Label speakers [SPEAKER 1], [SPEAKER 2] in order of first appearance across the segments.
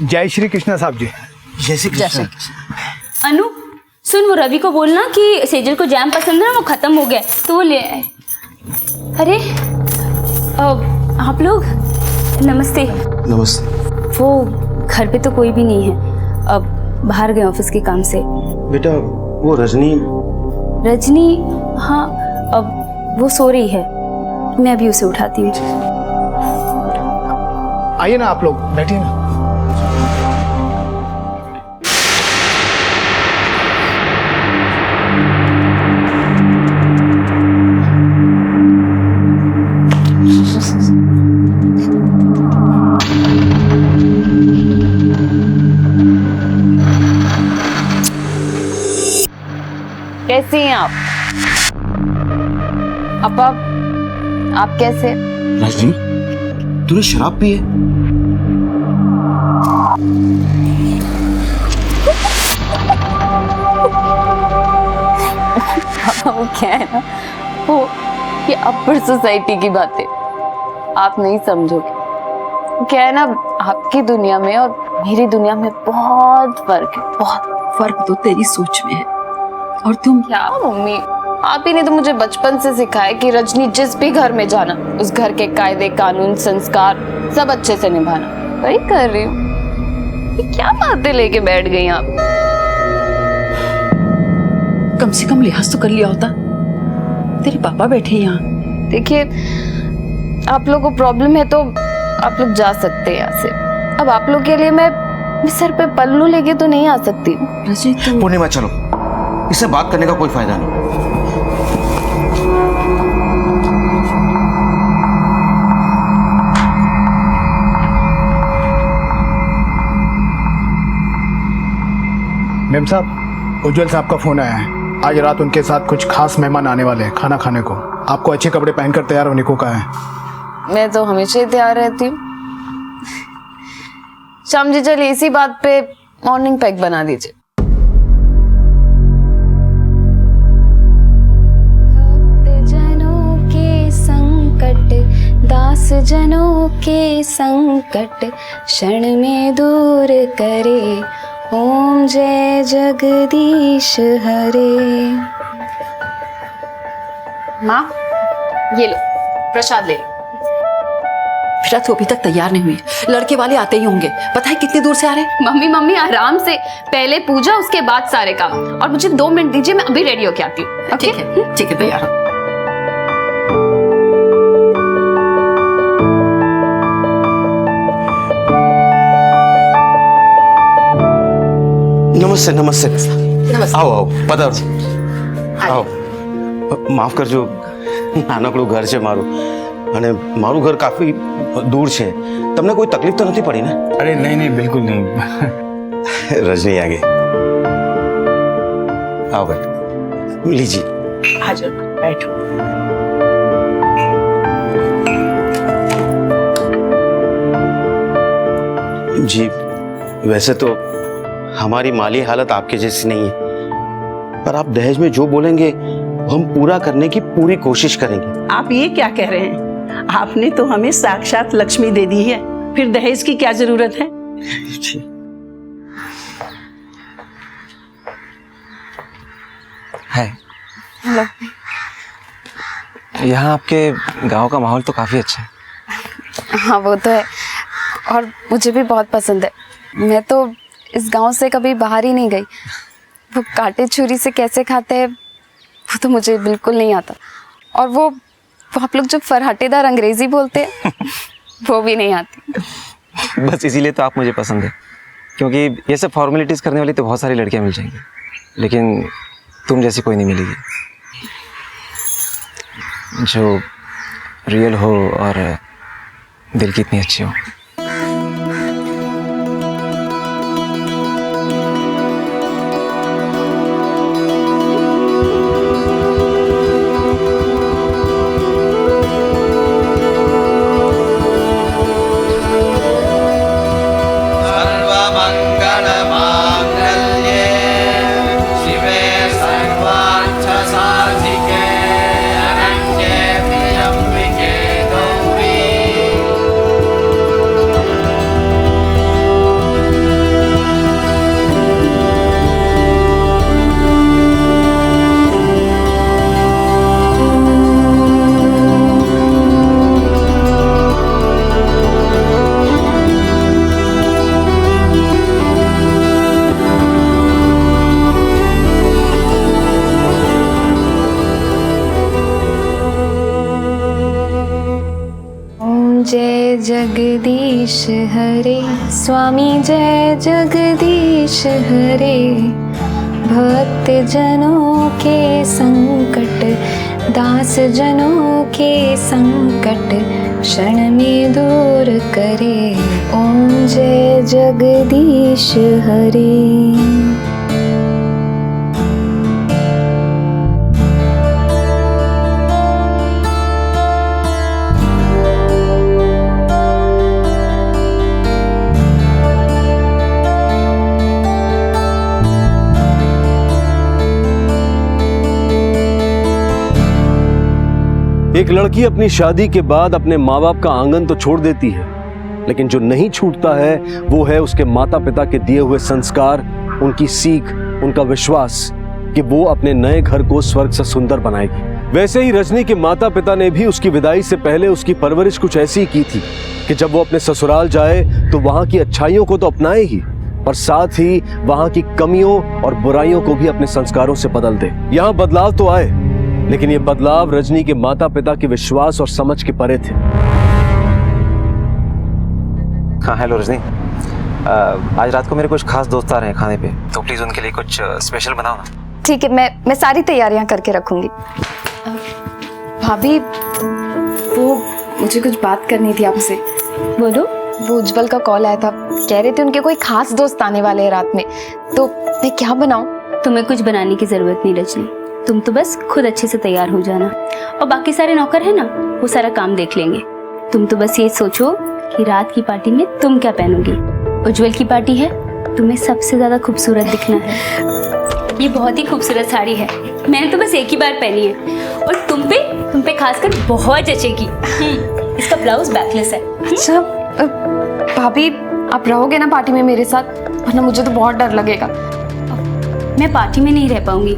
[SPEAKER 1] जय श्री कृष्णा साहब जी।
[SPEAKER 2] जय श्री कृष्ण।
[SPEAKER 3] अनु सुन, वो रवि को बोलना कि सेजल को जैम पसंद है ना, वो खत्म हो गया तो वो ले आए। अरे आप लोग नमस्ते।
[SPEAKER 2] नमस्ते।
[SPEAKER 3] वो घर पे तो कोई भी नहीं है, अब बाहर गए ऑफिस के काम से।
[SPEAKER 2] बेटा वो रजनी।
[SPEAKER 3] हाँ, अब वो सो रही है, मैं अभी उसे उठाती हूँ।
[SPEAKER 1] आइए ना आप लोग, बैठिए ना।
[SPEAKER 4] कैसी हैं आप? अपा, आप कैसे?
[SPEAKER 2] रजनी तूने शराब पी है?
[SPEAKER 4] वो क्या है ना, वो ये अपर सोसाइटी की बातें आप नहीं समझोगे। क्या है ना, आपकी दुनिया में और मेरी दुनिया में बहुत फर्क है, बहुत।
[SPEAKER 5] फर्क तो तेरी सोच में है। और तुम
[SPEAKER 4] क्या मम्मी, आप ही ने तो मुझे बचपन से सिखाया कि रजनी जिस भी घर में जाना, उस घर के कायदे कानून संस्कार सब अच्छे से निभाना। वही कर रही हूँ। ये क्या बातें लेके बैठ गई आप?
[SPEAKER 5] कम से कम लिहाज तो कर लिया होता। तेरे पापा बैठे यहाँ।
[SPEAKER 4] देखिए, आप लोग को प्रॉब्लम है तो आप लोग जा सकते हैं यहाँ से। अब आप लोग के लिए मैं सर पे पल्लू लेके तो नहीं आ सकती।
[SPEAKER 5] रजनी तुम
[SPEAKER 2] पूर्णिमा चलो, इससे बात करने का कोई फायदा नहीं।
[SPEAKER 1] मेम साहब, उज्जवल साहब का फोन आया है। आज रात उनके साथ कुछ खास मेहमान आने वाले हैं खाना खाने को। आपको अच्छे कपड़े पहनकर तैयार होने को कहा है।
[SPEAKER 4] मैं तो हमेशा ही तैयार रहती हूँ। शाम जी चलिए इसी बात पे मॉर्निंग पैक बना दीजिए।
[SPEAKER 3] भक्तजनों के संकट, दास जनों के संकट क्षण में दूर करे, ओम जय जगदीश हरे।
[SPEAKER 4] माँ ये लो प्रसाद ले लो।
[SPEAKER 5] बेटा तू अभी तक तैयार नहीं हुई, लड़के वाले आते ही होंगे। पता है कितनी दूर से आ रहे हैं?
[SPEAKER 4] मम्मी आराम से, पहले पूजा उसके बाद सारे काम। और मुझे 2 मिनट दीजिए, मैं अभी रेडी होके आती हूँ।
[SPEAKER 5] ठीक है तैयार हो।
[SPEAKER 2] नमस्ते नमस्ते।
[SPEAKER 5] नमस्ते।
[SPEAKER 2] आओ आओ पधारो। आओ, માફ કરજો, નાનકડું ઘર છે મારું, અને મારું ઘર કાફી દૂર છે। તમને કોઈ તકલીફ તો નથી પડી ને?
[SPEAKER 1] अरे नहीं नहीं, बिल्कुल नहीं।
[SPEAKER 2] रजनी आ गई। आओ बैठो, लीजिए।
[SPEAKER 5] आ जाओ बैठो।
[SPEAKER 2] जी वैसे तो हमारी माली हालत आपके जैसी नहीं है, पर आप दहेज में जो बोलेंगे वो हम पूरा करने की पूरी कोशिश करेंगे।
[SPEAKER 6] आप ये क्या कह रहे हैं? आपने तो हमें साक्षात लक्ष्मी दे दी है, फिर दहेज की क्या जरूरत है?
[SPEAKER 2] जी
[SPEAKER 7] है। यहाँ आपके गांव का माहौल तो काफी अच्छा है।
[SPEAKER 4] हाँ वो तो है, और मुझे भी बहुत पसंद है। मैं तो इस गांव से कभी बाहर ही नहीं गई। वो कांटे छुरी से कैसे खाते हैं वो तो मुझे बिल्कुल नहीं आता। और वो आप लोग जो फरहटेदार अंग्रेजी बोलते हैं वो भी नहीं आती।
[SPEAKER 7] बस इसीलिए तो आप मुझे पसंद है, क्योंकि ये सब फॉर्मेलिटीज करने वाली तो बहुत सारी लड़कियां मिल जाएंगी, लेकिन तुम जैसी कोई नहीं मिलेगी जो रियल हो और दिल की इतनी अच्छी हो।
[SPEAKER 4] जगदीश हरे, स्वामी जय जगदीश हरे। भक्त जनों के संकट, दास जनों के संकट, क्षण में दूर करे। ओम जय जगदीश हरे।
[SPEAKER 8] एक लड़की अपनी शादी के बाद अपने माँ बाप का आंगन तो छोड़ देती है, लेकिन जो नहीं छूटता है वो है उसके माता पिता के दिए हुए संस्कार, उनकी सीख, उनका विश्वास कि वो अपने नए घर को स्वर्ग से सुंदर बनाएगी। वैसे ही रजनी के माता पिता ने भी उसकी विदाई से पहले उसकी परवरिश कुछ ऐसी ही की थी कि जब वो अपने ससुराल जाए तो वहां की अच्छाइयों को तो अपनाए ही, पर साथ ही वहां की कमियों और बुराइयों को भी अपने संस्कारों से बदल दे। यहाँ बदलाव तो आए, लेकिन ये बदलाव रजनी के माता पिता के विश्वास और समझ के परे थे।
[SPEAKER 7] हाँ हेलो रजनी, आज रात को मेरे कुछ खास दोस्त आ रहे हैं खाने पे, तो प्लीज उनके लिए कुछ स्पेशल बनाओ ना।
[SPEAKER 4] ठीक है, मैं सारी तैयारियां करके रखूंगी। भाभी, वो मुझे कुछ बात करनी थी आपसे।
[SPEAKER 3] बोलो।
[SPEAKER 4] वो उज्जवल का कॉल आया था, कह रहे थे उनके कोई खास दोस्त आने वाले हैं रात में, तो मैं क्या बनाऊं?
[SPEAKER 3] तुम्हें कुछ बनाने की जरूरत नहीं रजनी, तुम तो बस खुद अच्छे से तैयार हो जाना, और बाकी सारे नौकर है ना, वो सारा काम देख लेंगे। तुम तो बस ये सोचो कि रात की पार्टी में तुम क्या पहनोगी। उज्जवल की पार्टी है, तुम्हें सबसे ज्यादा खूबसूरत दिखना है। ये बहुत ही खूबसूरत साड़ी है, मैंने तो बस एक ही बार पहनी है, और तुम पे खासकर बहुत जचेगी। इसका ब्लाउज बैकलेस है।
[SPEAKER 4] अच्छा भाभी, आप रहोगे ना पार्टी में मेरे साथ? वरना मुझे तो बहुत डर लगेगा।
[SPEAKER 3] मैं पार्टी में नहीं रह पाऊंगी,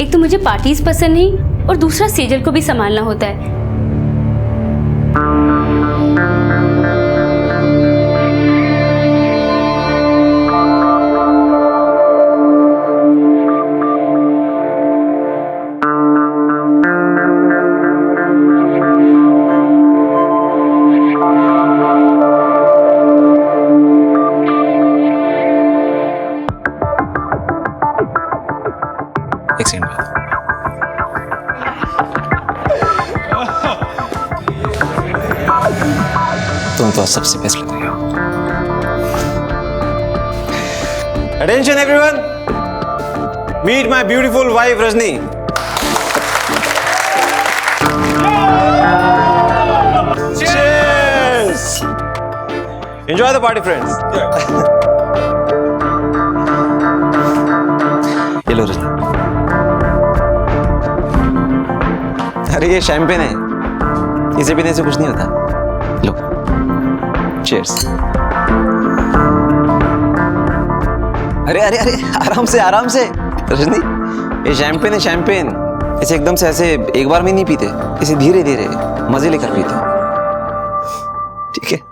[SPEAKER 3] एक तो मुझे पार्टीज पसंद नहीं, और दूसरा सेजल को भी संभालना होता है।
[SPEAKER 7] एक सेकंड। तुम तो सबसे बेस्ट लग रही हो।
[SPEAKER 2] Attention everyone, meet my beautiful wife Rajni. Cheers! Enjoy the party, friends.
[SPEAKER 7] ये लो रजनी। अरे ये शैंपेन है, इसे पीने से कुछ नहीं होता। लो, चीयर्स। अरे अरे अरे, आराम से आराम से रजनी, ये शैंपेन है शैंपेन। इसे एकदम से ऐसे एक बार में नहीं पीते, इसे धीरे धीरे मजे लेकर पीते, ठीक है?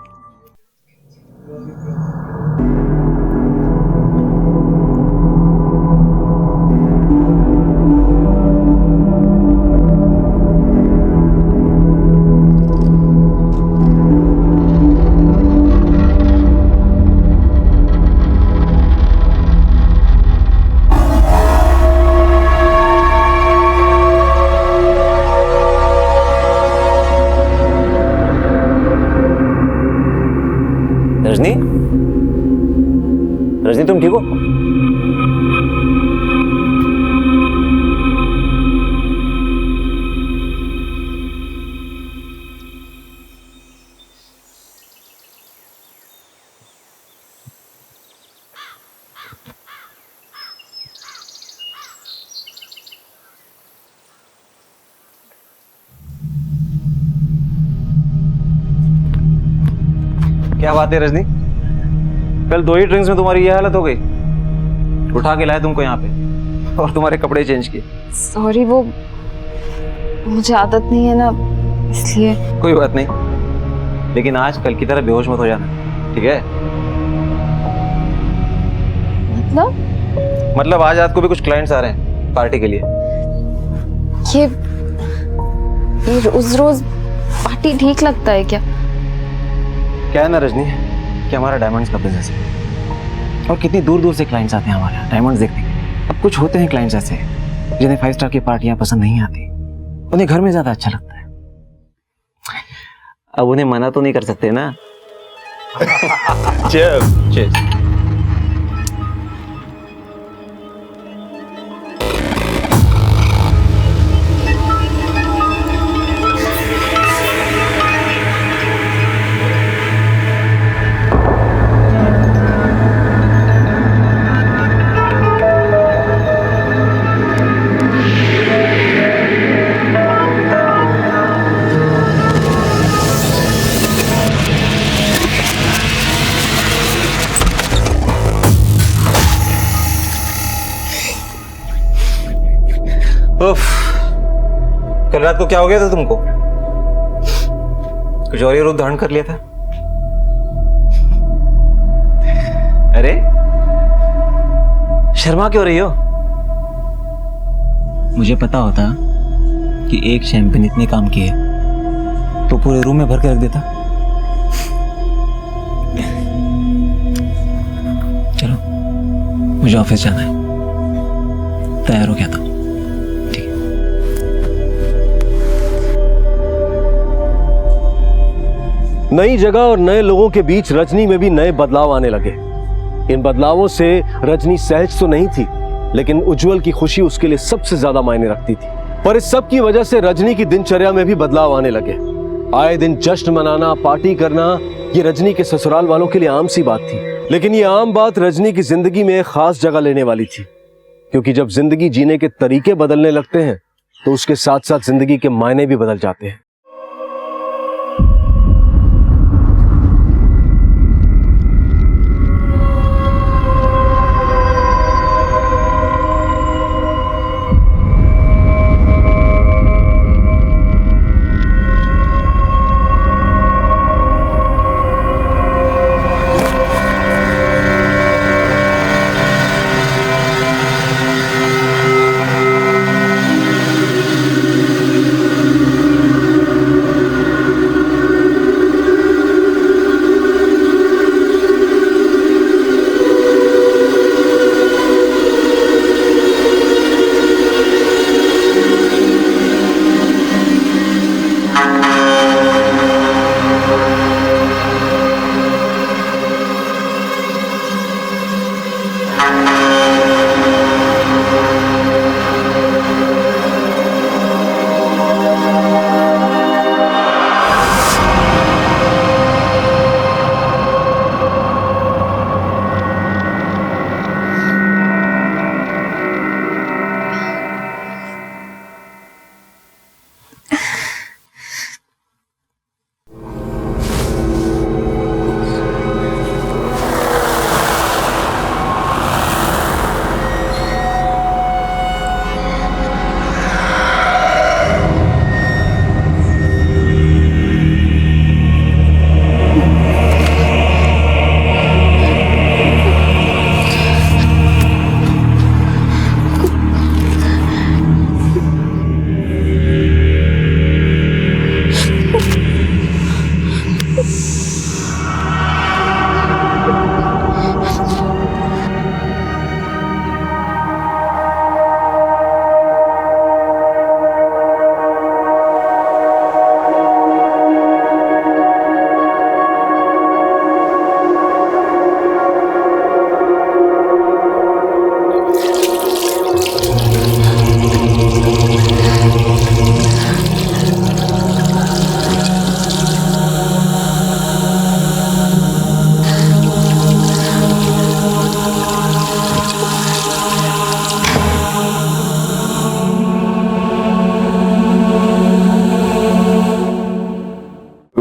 [SPEAKER 2] रजनी, रजनी तुम ठीक हो?
[SPEAKER 7] क्या बात है रजनी, कल 2 ही ड्रिंक्स में तुम्हारी ये हालत हो गई। उठा के लाए तुमको यहाँ पे और तुम्हारे कपड़े चेंज किए।
[SPEAKER 4] सॉरी, वो मुझे आदत नहीं है ना, इसलिए।
[SPEAKER 7] कोई बात नहीं, लेकिन आज कल की तरह बेहोश मत हो जाना, ठीक है? मतलब आज रात को भी कुछ क्लाइंट्स आ रहे हैं पार्टी के लिए।
[SPEAKER 4] ये रोज रोज पार्टी ठीक लगता है क्या?
[SPEAKER 7] क्या है ना रजनी कि हमारा डायमंड्स का बिजनेस है और कितनी दूर दूर से क्लाइंट्स आते हैं हमारे यहाँ डायमंड्स देखने के लिए। अब कुछ होते हैं क्लाइंट्स ऐसे जिन्हें 5 स्टार की पार्टियां पसंद नहीं आती, उन्हें घर में ज्यादा अच्छा लगता है। अब उन्हें मना तो नहीं कर सकते ना। Cheers. उफ, कल रात को क्या हो गया था तुमको? कुछ और ही रूप धारण कर लिया था? अरे शर्मा क्यों रही हो? मुझे पता होता कि एक शैंपेन इतने काम किए तो पूरे रूम में भर के रख देता। चलो मुझे ऑफिस जाना है, तैयार हो गया था।
[SPEAKER 8] नई जगह और नए लोगों के बीच रजनी में भी नए बदलाव आने लगे। इन बदलावों से रजनी सहज तो नहीं थी, लेकिन उज्जवल की खुशी उसके लिए सबसे ज्यादा मायने रखती थी। पर इस सब की वजह से रजनी की दिनचर्या में भी बदलाव आने लगे। आए दिन जश्न मनाना, पार्टी करना, ये रजनी के ससुराल वालों के लिए आम सी बात थी। लेकिन ये आम बात रजनी की जिंदगी में एक खास जगह लेने वाली थी, क्योंकि जब जिंदगी जीने के तरीके बदलने लगते हैं तो उसके साथ साथ जिंदगी के मायने भी बदल जाते हैं।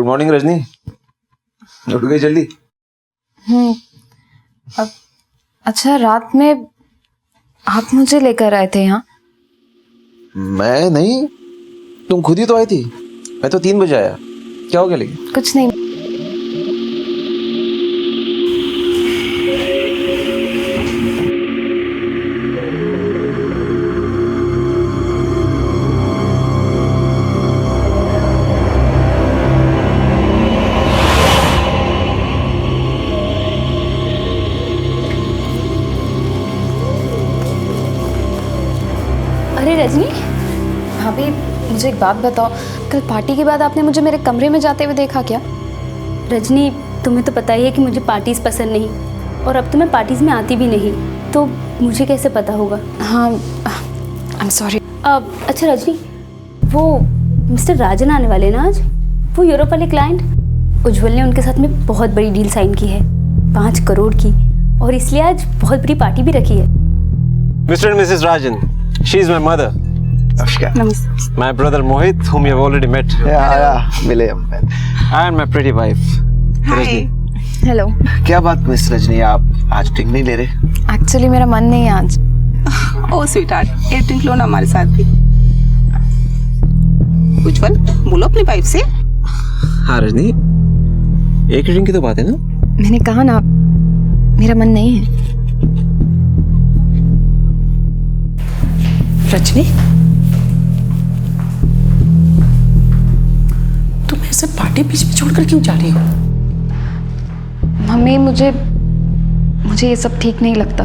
[SPEAKER 7] मॉर्निंग रजनी, उठ गई जल्दी?
[SPEAKER 4] अब अच्छा, रात में आप मुझे लेकर आए थे यहाँ?
[SPEAKER 7] मैं नहीं, तुम खुद ही तो आई थी। मैं तो 3 बजे आया। क्या हो गया? लेकिन
[SPEAKER 4] कुछ नहीं। मुझे एक बात बताओ, कल पार्टी के बाद आपने मुझे मेरे कमरे में जाते हुए देखा क्या?
[SPEAKER 3] रजनी, तुम्हें तो पता ही है कि मुझे पार्टीज पसंद नहीं, और अब तो मैं पार्टीज में आती भी नहीं, तो मुझे कैसे पता होगा?
[SPEAKER 4] हाँ, आई एम सॉरी।
[SPEAKER 3] अच्छा रजनी, वो मिस्टर राजन आने वाले ना आज, वो यूरोप वाले क्लाइंट, उज्जवल ने उनके साथ में बहुत बड़ी डील साइन की है, 5 करोड़ की, और इसलिए आज बहुत बड़ी पार्टी भी रखी है।
[SPEAKER 7] Mister and missus Rajan, she is my mother,
[SPEAKER 3] नमस्ते।
[SPEAKER 7] My brother Mohit, whom you have already met,
[SPEAKER 2] मिले हम।
[SPEAKER 7] and my pretty wife Rajni.
[SPEAKER 4] Hello.
[SPEAKER 2] क्या बात मिस रजनी, आप आज ड्रिंक नहीं ले रहे?
[SPEAKER 4] एक्चुअली मेरा मन नहीं है आज।
[SPEAKER 6] ओ स्वीटहार्ट, एक ड्रिंक लो ना हमारे साथ भी। उज्जवल, बोलो अपनी वाइफ से।
[SPEAKER 7] हाँ रजनी, एक ड्रिंक की तो बात है ना।
[SPEAKER 4] मैंने कहा ना, मेरा मन नहीं है।
[SPEAKER 6] रजनी, तुम ऐसे पार्टी बीच में छोड़कर क्यों जा रही हो?
[SPEAKER 4] मम्मी, मुझे ये सब ठीक नहीं लगता,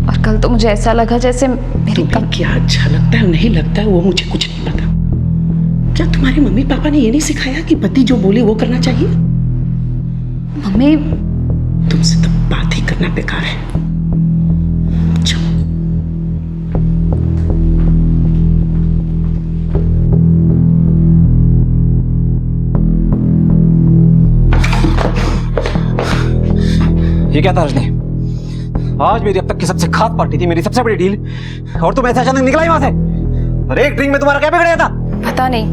[SPEAKER 4] और कल तो मुझे ऐसा लगा जैसे मेरे
[SPEAKER 6] तुम्हें क्या अच्छा लगता है नहीं लगता है वो मुझे कुछ नहीं पता। क्या तुम्हारी मम्मी पापा ने ये नहीं सिखाया कि पति जो बोले वो करना चाहिए?
[SPEAKER 4] मम्मी,
[SPEAKER 6] तुमसे तो बात ही करना बेकार है। जाओ।
[SPEAKER 7] ये क्या था रजनी? आज मेरी अब तक की सबसे खास पार्टी थी, मेरी सबसे बड़ी डील, और तुम ऐसे अचानक निकला ही वहां से। और एक ड्रिंक में तुम्हारा क्या बिगड़ गया था?
[SPEAKER 4] पता नहीं,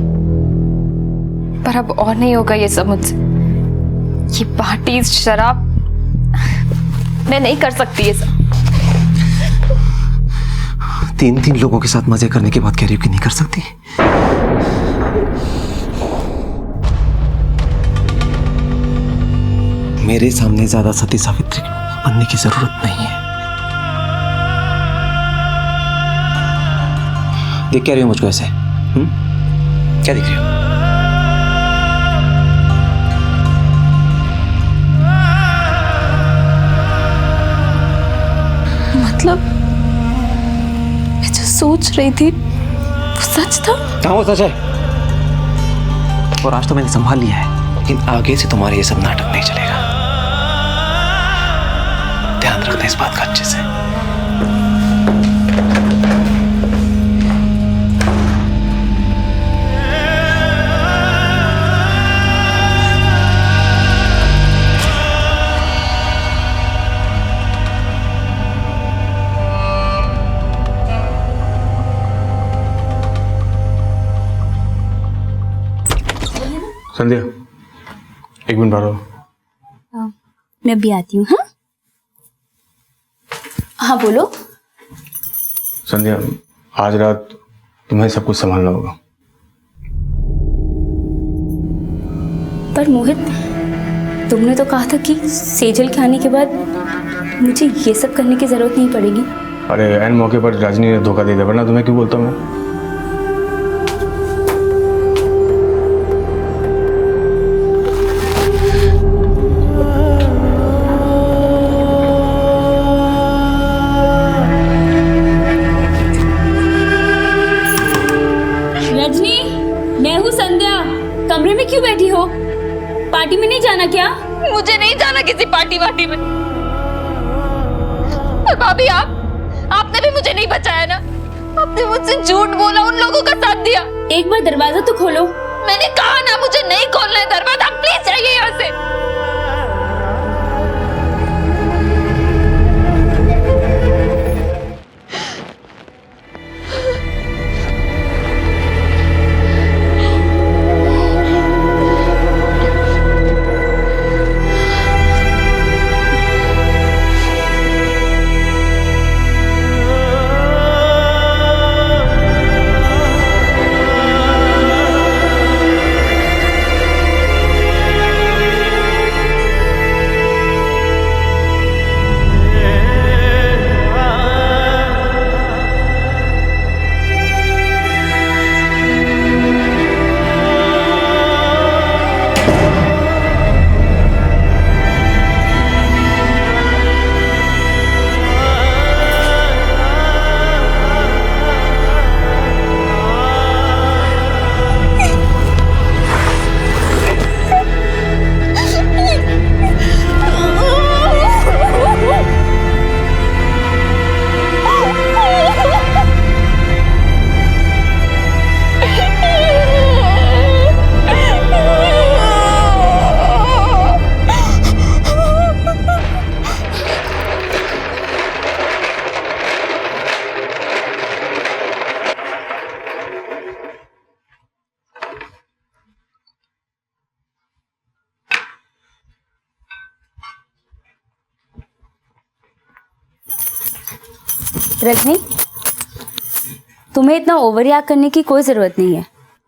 [SPEAKER 4] पर अब और नहीं होगा ये सब मुझसे। ये पार्टी, शराब, मैं नहीं कर सकती ये सब।
[SPEAKER 7] 3 लोगों के साथ मजे करने के बाद कह रही हो कि नहीं कर सकती? मेरे सामने ज्यादा सती सावित्री बनने की जरूरत नहीं है। देख क्या रही हो मुझको ऐसे? क्या देख रही हो?
[SPEAKER 4] मतलब मैं जो सोच रही थी वो सच था?
[SPEAKER 7] कहाँ वो सच है? और आज तो मैंने संभाल लिया है, लेकिन आगे से तुम्हारे ये सब नाटक नहीं चलेगा। ध्यान रखना इस बात का अच्छे से।
[SPEAKER 1] संध्या, 1 मिनट बाहर।
[SPEAKER 3] मैं अभी आती हूँ। हाँ हाँ, बोलो।
[SPEAKER 1] संध्या, आज रात तुम्हें सब कुछ संभालना होगा।
[SPEAKER 3] पर मोहित, तुमने तो कहा था कि सेजल के आने के बाद मुझे ये सब करने की जरूरत नहीं पड़ेगी।
[SPEAKER 1] अरे ऐन मौके पर रजनी ने धोखा दे दिया, वरना तुम्हें क्यों बोलता मैं?
[SPEAKER 3] रजनी, मैं हूँ संध्या। कमरे में क्यों बैठी हो? पार्टी में नहीं जाना क्या?
[SPEAKER 4] मुझे नहीं जाना किसी पार्टी वार्टी में। और भाभी, आपने भी मुझे नहीं बचाया ना। आपने मुझसे झूठ बोला, उन लोगों का साथ दिया।
[SPEAKER 3] एक बार दरवाजा तो खोलो।
[SPEAKER 4] मैंने कहा ना, मुझे नहीं खोलना है दरवाजा। प्लीज जाइए यहाँ से।
[SPEAKER 3] रजनी, तुम्हें इतना ओवर रिएक्ट करने की कोई जरूरत नहीं है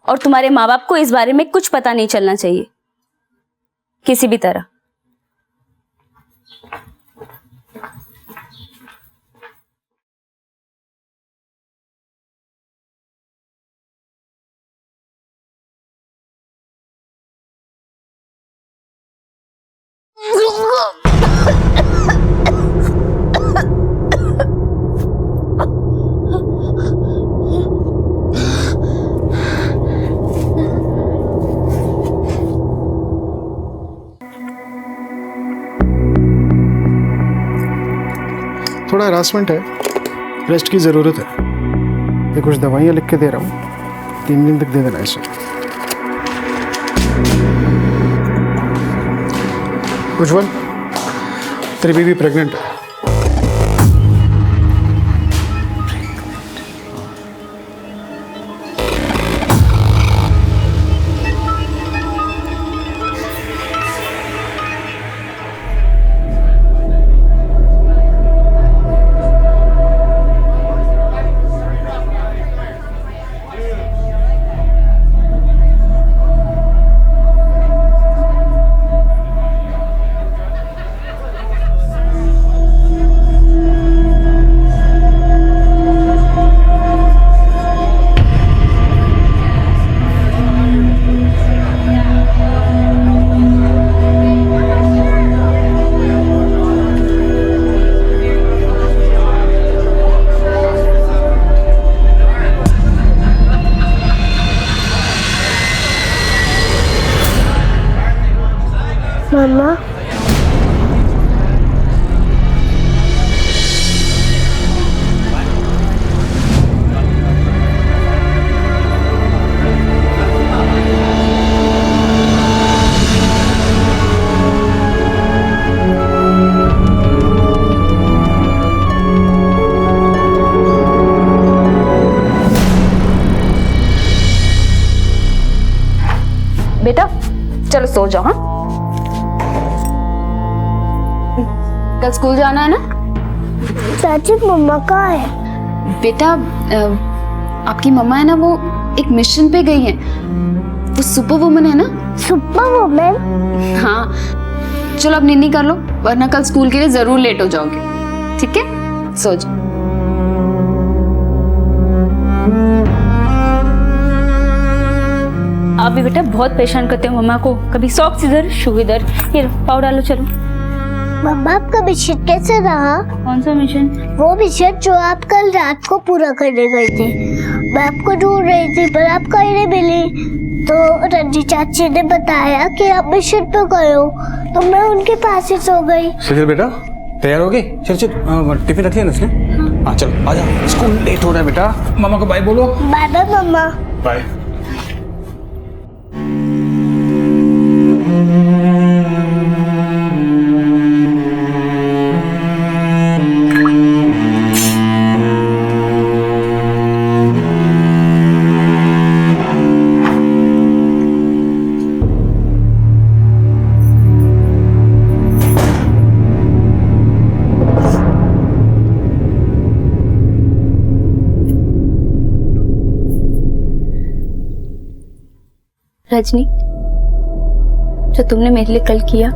[SPEAKER 3] और तुम्हारे माँ बाप को इस बारे में कुछ पता नहीं चलना चाहिए किसी भी तरह।
[SPEAKER 1] थोड़ा हरासमेंट है, रेस्ट की ज़रूरत है। ये कुछ दवाइयाँ लिख के दे रहा हूँ, 3 दिन तक दे देना इसे। उज्जवल, तेरी बीवी प्रेग्नेंट है।
[SPEAKER 9] मम्मा,
[SPEAKER 4] बेटा चलो सो जाओ। हाँ, कल स्कूल जाना है ना?
[SPEAKER 9] चाची मम्मा कहाँ है?
[SPEAKER 4] बेटा आपकी मम्मा है ना, वो एक मिशन पे गई है। वो सुपर वुमन है ना।
[SPEAKER 9] Super woman?
[SPEAKER 4] हाँ, चलो अब नींद कर लो वरना कल स्कूल के लिए जरूर लेट हो जाओगे। ठीक है, सो जाओ।
[SPEAKER 3] आप भी बेटा बहुत परेशान करते हो मम्मा को, कभी सॉक्स इधर शू इधर। ये लो, पाव डालो। चलो
[SPEAKER 9] मम्मा, आपका मिशन कैसे रहा?
[SPEAKER 3] कौन सा मिशन?
[SPEAKER 9] वो मिशन जो आप कल रात को पूरा करने गए थे। मैं आपको ढूंढ रही थी पर आप कहीं नहीं मिली, तो रंजी चाची ने बताया कि आप मिशन पे गए हो, तो मैं उनके पास ही सो गई।
[SPEAKER 10] सुशील बेटा तैयार हो गई? चल चल, टिफिन रखी है ना इसने? हाँ चल आ जा, स्कूल लेट हो रहा है बेटा। मामा को बाय बोलो।
[SPEAKER 9] बाय बाय मम्मा।
[SPEAKER 10] बाय।
[SPEAKER 3] रजनी, जो तुमने मेरे लिए कल किया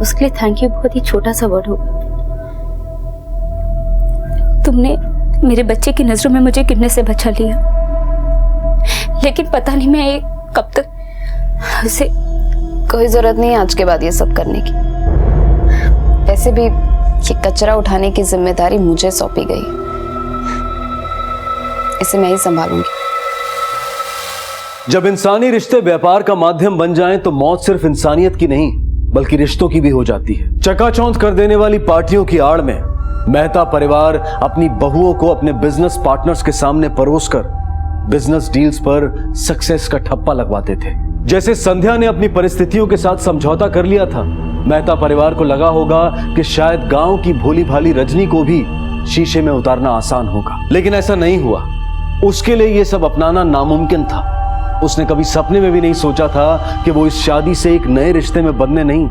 [SPEAKER 3] उसके लिए थैंक यू बहुत ही छोटा सा वर्ड होगा। तुमने मेरे बच्चे की नजरों में मुझे गिरने से बचा लिया, लेकिन पता नहीं मैं कब तक उसे।
[SPEAKER 4] कोई जरूरत नहीं है आज के बाद ये सब करने की। वैसे भी ये कचरा उठाने की जिम्मेदारी मुझे सौंपी गई, इसे मैं ही संभालूंगी।
[SPEAKER 8] जब इंसानी रिश्ते व्यापार का माध्यम बन जाएं तो मौत सिर्फ इंसानियत की नहीं बल्कि रिश्तों की भी हो जाती है। चकाचौंध कर देने वाली पार्टियों की आड़ में मेहता परिवार अपनी बहुओं को अपने बिजनेस पार्टनर्स के सामने परोसकर बिजनेस डील्स पर सक्सेस का ठप्पा लगवाते थे। जैसे संध्या ने अपनी परिस्थितियों के साथ समझौता कर लिया था, मेहता परिवार को लगा होगा कि शायद गांव की भोली भाली रजनी को भी शीशे में उतारना आसान होगा, लेकिन ऐसा नहीं हुआ। उसके लिए यह सब अपनाना नामुमकिन था। उसने कभी सपने में भी नहीं सोचा था कि वो इस शादी से एक नए रिश्ते में बंधने नहीं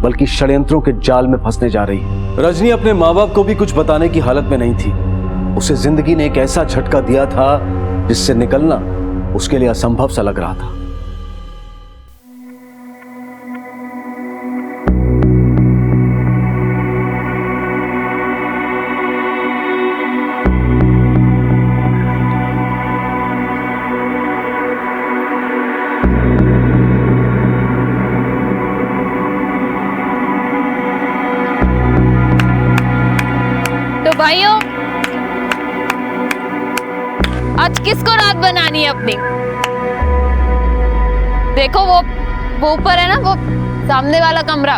[SPEAKER 8] बल्कि षड्यंत्रों के जाल में फंसने जा रही है। रजनी अपने माँ बाप को भी कुछ बताने की हालत में नहीं थी। उसे जिंदगी ने एक ऐसा झटका दिया था जिससे निकलना उसके लिए असंभव सा लग रहा था।
[SPEAKER 11] भाइयों, आज किसको रात बनानी है अपनी? देखो वो ऊपर है ना, वो सामने वाला कमरा,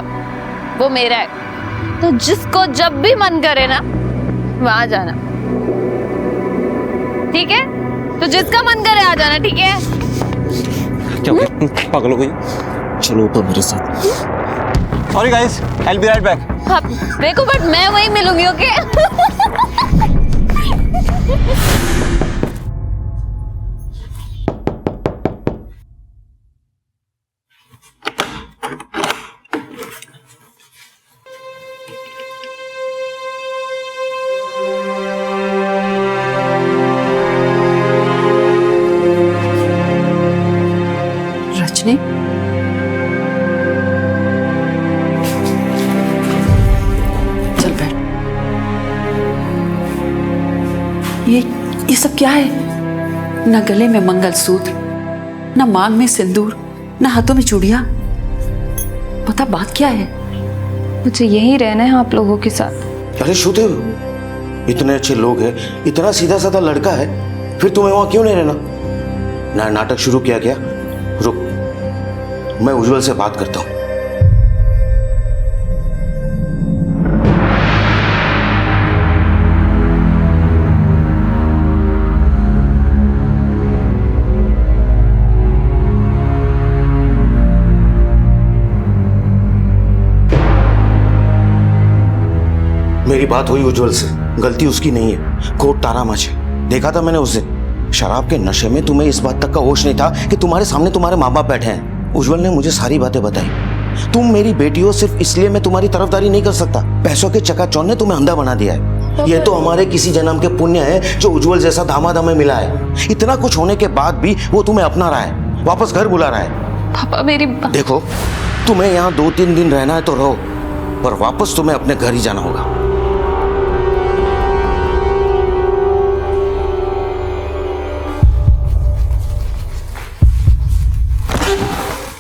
[SPEAKER 11] वो मेरा है। तो जिसको जब भी मन करे ना वहां जाना, ठीक है? तो जिसका मन करे आ जाना, ठीक है?
[SPEAKER 7] क्या पागल हो गई? चलो ऊपर मेरे साथ। Sorry guys, I'll be right back.
[SPEAKER 11] हाँ, देखो बट मैं वहीं मिलूंगी, ओके?
[SPEAKER 5] रजनी, चल बैठ। ये सब क्या है? न गले में मंगलसूत्र, न मांग में सिंदूर, न हाथों में चूड़ियां। बता बात क्या है?
[SPEAKER 4] मुझे यही रहना है आप लोगों के साथ।
[SPEAKER 2] अरे श्रुति, इतने अच्छे लोग हैं, इतना सीधा साधा लड़का है, फिर तुम्हें वहां क्यों नहीं रहना? नया नाटक शुरू किया क्या? रुक, मैं उज्जवल से बात करता हूं। मेरी बात हुई उज्जवल से, गलती उसकी नहीं है, कोट तारा मच है। देखा था मैंने उस दिन शराब के नशे में, तुम्हें इस बात तक का होश नहीं था कि तुम्हारे सामने तुम्हारे माँ बाप बैठे हैं। उज्जवल ने मुझे सारी बातें बताई। तुम मेरी बेटी हो, सिर्फ इसलिए मैं तुम्हारी तरफदारी नहीं कर सकता। पैसों के चकाचौंध ने तुम्हें अंधा बना दिया है। ये तो हमारे किसी जन्म के पुण्य है जो उज्जवल जैसा दामाद हमें मिला है। इतना कुछ होने के बाद भी वो तुम्हें अपना रहा है, वापस घर बुला रहा है।
[SPEAKER 4] पापा मेरी
[SPEAKER 2] देखो, तुम्हें यहाँ 2-3 दिन रहना है तो रहो, पर वापस तुम्हें अपने घर ही जाना होगा।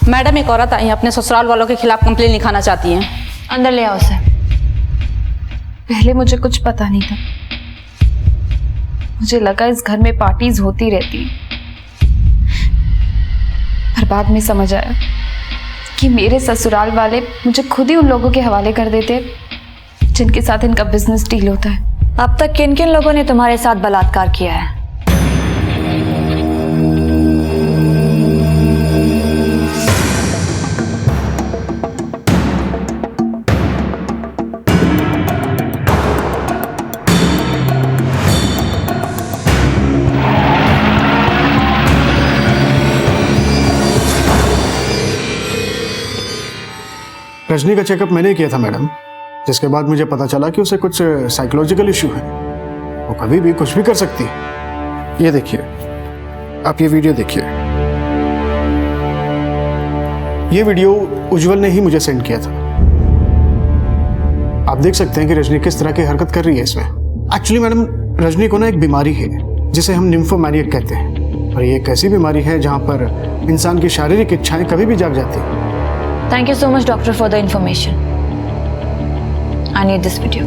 [SPEAKER 12] मैडम, एक औरत आई है, अपने ससुराल वालों के खिलाफ कंप्लेन लिखाना चाहती हैं।
[SPEAKER 4] अंदर ले आओ उसे। पहले मुझे कुछ पता नहीं था, मुझे लगा इस घर में पार्टीज होती रहती हैं, पर बाद में समझ आया कि मेरे ससुराल वाले मुझे खुद ही उन लोगों के हवाले कर देते जिनके साथ इनका बिजनेस डील होता है।
[SPEAKER 12] अब तक किन किन लोगों ने तुम्हारे साथ बलात्कार किया है?
[SPEAKER 1] रजनी का चेकअप मैंने किया था मैडम, जिसके बाद मुझे पता चला कि उसे कुछ साइकोलॉजिकल इशू है। वो कभी भी कुछ भी कर सकती है। ये देखिए, आप ये वीडियो देखिए। ये वीडियो उज्जवल ने ही मुझे सेंड किया था। आप देख सकते हैं कि रजनी किस तरह की हरकत कर रही है इसमें। एक्चुअली मैडम, रजनी को ना एक बीमारी है जिसे हम निम्फोमैनिया कहते हैं, और ये एक ऐसी बीमारी है जहां पर इंसान की शारीरिक इच्छाएं कभी भी जाग जाती हैं।
[SPEAKER 12] Thank you so much, doctor, for the information. I need this video.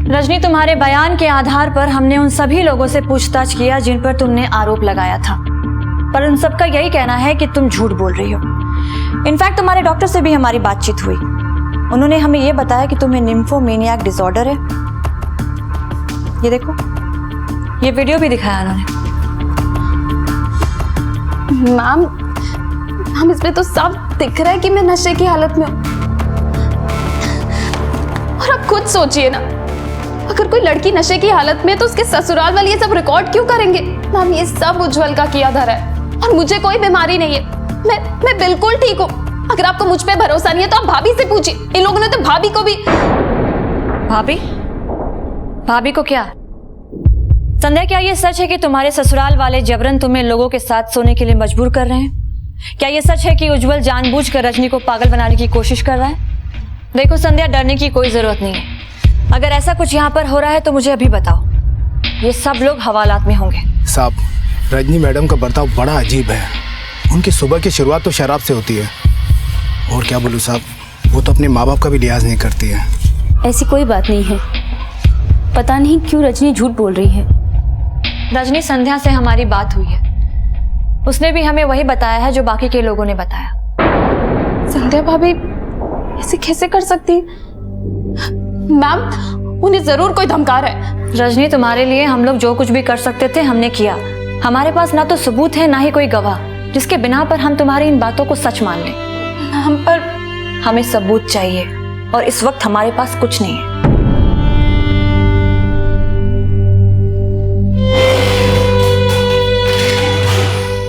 [SPEAKER 12] Rajni, तुम्हारे बयान के आधार पर हमने उन सभी लोगों से पूछताछ किया जिन पर तुमने आरोप लगाया था, पर उन सबका यही कहना है कि तुम झूठ बोल रही हो। इनफैक्ट तुम्हारे डॉक्टर से भी हमारी बातचीत हुई। उन्होंने हमें यह बताया कि तुम्हें निम्फोमेनियाक डिसऑर्डर है। ये देखो, ये वीडियो भी दिखाया उन्होंने।
[SPEAKER 4] मैम, इसमें तो साफ दिख रहा है कि मैं नशे की हालत में हूँ। और आप खुद सोचिए ना, अगर कोई लड़की नशे की हालत में है तो उसके ससुराल वाले ये सब रिकॉर्ड क्यों करेंगे? मैम, ये सब उज्जवल का किया धरा है और मुझे कोई बीमारी नहीं है। मैं बिल्कुल ठीक हूँ।
[SPEAKER 11] अगर आपको मुझ पे भरोसा नहीं है तो आप भाभी से पूछिए। इन लोगों ने तो भाभी को भी।
[SPEAKER 12] भाभी को क्या? संध्या, क्या ये सच है कि तुम्हारे ससुराल वाले जबरन तुम्हें लोगों के साथ सोने के लिए मजबूर कर रहे हैं? क्या ये सच है कि उज्जवल जानबूझकर रजनी को पागल बनाने की कोशिश कर रहा है? देखो संध्या, डरने की कोई जरूरत नहीं है। अगर ऐसा कुछ यहाँ पर हो रहा है तो मुझे अभी बताओ। ये सब लोग हवालात में होंगे।
[SPEAKER 13] साहब, रजनी मैडम का बर्ताव बड़ा अजीब है। उनकी सुबह की शुरुआत तो शराब से होती है, और क्या बोलूँ साहब, वो तो अपने माँ बाप का भी लिहाज नहीं करती है।
[SPEAKER 3] ऐसी कोई बात नहीं है। पता नहीं क्यों रजनी झूठ बोल रही है।
[SPEAKER 12] रजनी, संध्या से हमारी बात हुई है। उसने भी हमें वही बताया है जो बाकी के लोगों ने बताया।
[SPEAKER 4] संध्या भाभी ऐसे कैसे कर सकती?
[SPEAKER 11] मैम, उन्हें जरूर कोई धमका रहा है।
[SPEAKER 12] रजनी, तुम्हारे लिए हम लोग जो कुछ भी कर सकते थे हमने किया। हमारे पास ना तो सबूत है ना ही कोई गवाह जिसके बिना पर हम तुम्हारी इन बातों को सच मान लें।
[SPEAKER 11] हम पर
[SPEAKER 12] हमें सबूत चाहिए और इस वक्त हमारे पास कुछ नहीं है।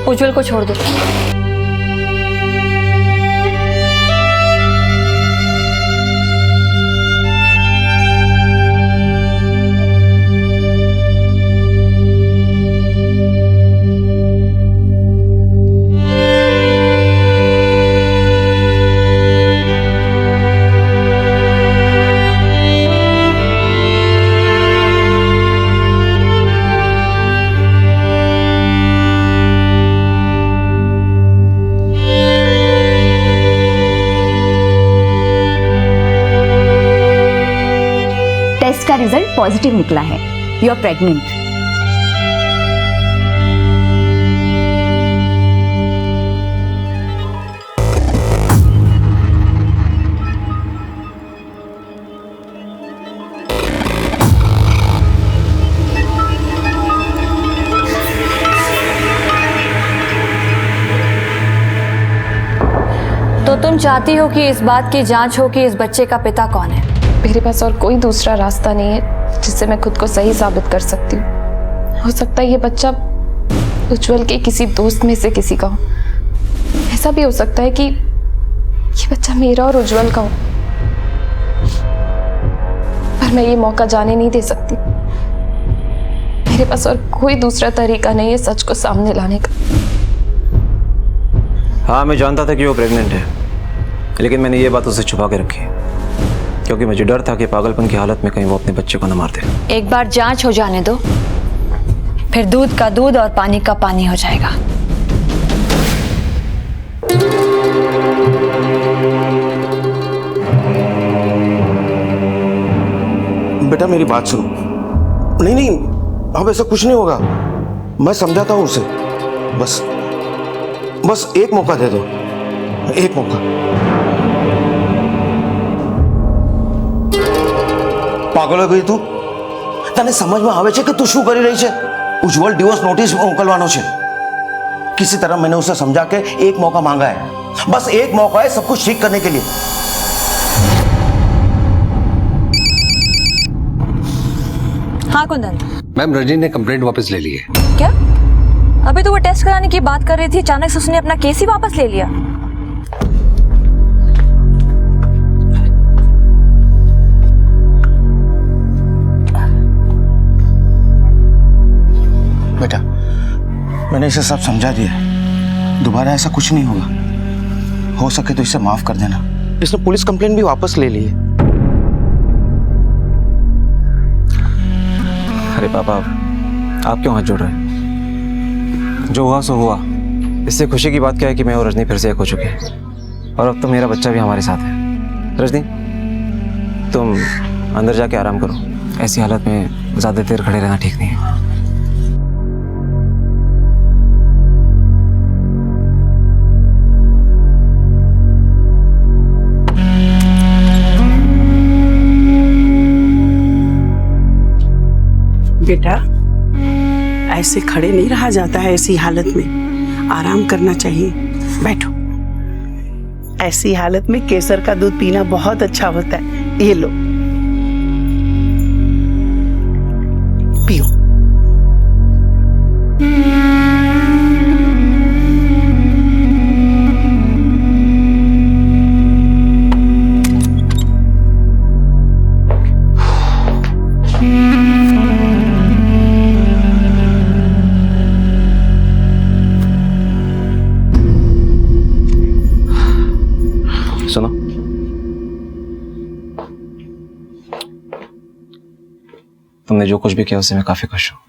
[SPEAKER 12] उज्जवल को छोड़ दो।
[SPEAKER 14] टेस्ट का रिजल्ट पॉजिटिव निकला है। You are pregnant.
[SPEAKER 12] तो तुम चाहती हो कि इस बात की जांच हो कि इस बच्चे का पिता कौन है?
[SPEAKER 4] मेरे पास और कोई दूसरा रास्ता नहीं है जिससे मैं खुद को सही साबित कर सकती हूँ। हो सकता है ये बच्चा उज्जवल के किसी दोस्त में से किसी का हो। ऐसा भी हो सकता है कि ये बच्चा मेरा और उज्जवल का हो, पर मैं ये मौका जाने नहीं दे सकती। मेरे पास और कोई दूसरा तरीका नहीं है सच को सामने लाने का।
[SPEAKER 7] हाँ, मैं जानता था कि वो प्रेग्नेंट है, लेकिन मैंने ये बात उससे छुपा के रखी क्योंकि मुझे डर था कि पागलपन की हालत में कहीं वो अपने बच्चे को न मार दे।
[SPEAKER 12] एक बार जांच हो जाने दो, फिर दूध का दूध और पानी का पानी हो जाएगा।
[SPEAKER 2] बेटा मेरी बात सुनो। नहीं नहीं, अब ऐसा कुछ नहीं होगा। मैं समझाता हूं उसे। बस एक मौका दे दो, एक मौका। પાગલ ગઈ તું? તને સમજમાં આવે છે કે તું શું કરી રહી છે? ઉજ્જવલ ડિવોર્સ નોટિસ મોકલવાનો છે। किसी तरह मैंने उसे समझा के एक मौका मांगा है। बस एक मौका है सब कुछ ठीक करने के लिए।
[SPEAKER 12] हाँ कुंदन।
[SPEAKER 15] मैम, रजनी ने कंप्लेंट वापस ले ली है।
[SPEAKER 12] क्या? अभी तो वो टेस्ट कराने की बात कर रही थी, अचानक से उसने अपना केस ही वापस ले लिया।
[SPEAKER 2] बेटा मैंने इसे सब समझा दिया, दोबारा ऐसा कुछ नहीं होगा। हो सके तो इसे माफ कर देना। इसने पुलिस कंप्लेंट भी वापस ले ली है।
[SPEAKER 7] अरे पापा, आप क्यों हाथ जोड़ रहे हैं? जो हुआ सो हुआ। इससे खुशी की बात क्या है कि मैं और रजनी फिर से एक हो चुके हैं और अब तो मेरा बच्चा भी हमारे साथ है। रजनी, तुम अंदर जाके आराम करो। ऐसी हालत में ज़्यादा देर खड़े रहना ठीक नहीं है।
[SPEAKER 6] बेटा, ऐसे खड़े नहीं रहा जाता है। ऐसी हालत में आराम करना चाहिए। बैठो। ऐसी हालत में केसर का दूध पीना बहुत अच्छा होता है। ये लो, पियो।
[SPEAKER 7] तुमने जो कुछ भी किया उससे मैं काफी खुश हूँ।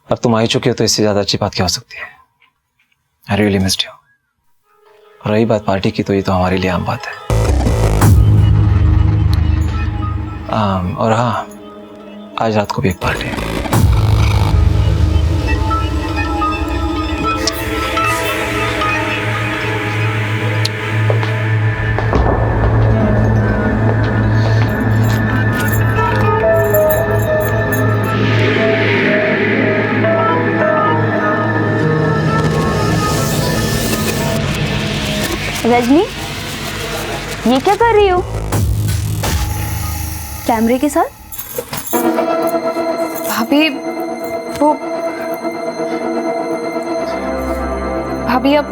[SPEAKER 7] अब तुम आ ही चुके हो तो इससे ज्यादा अच्छी बात क्या हो सकती है। I really missed you. और रही बात पार्टी की, तो ये तो हमारे लिए आम बात है। और हाँ, आज रात को भी एक पार्टी है।
[SPEAKER 3] रजनी, ये क्या कर रही हो कैमरे के साथ?
[SPEAKER 4] भाभी वो भाभी अब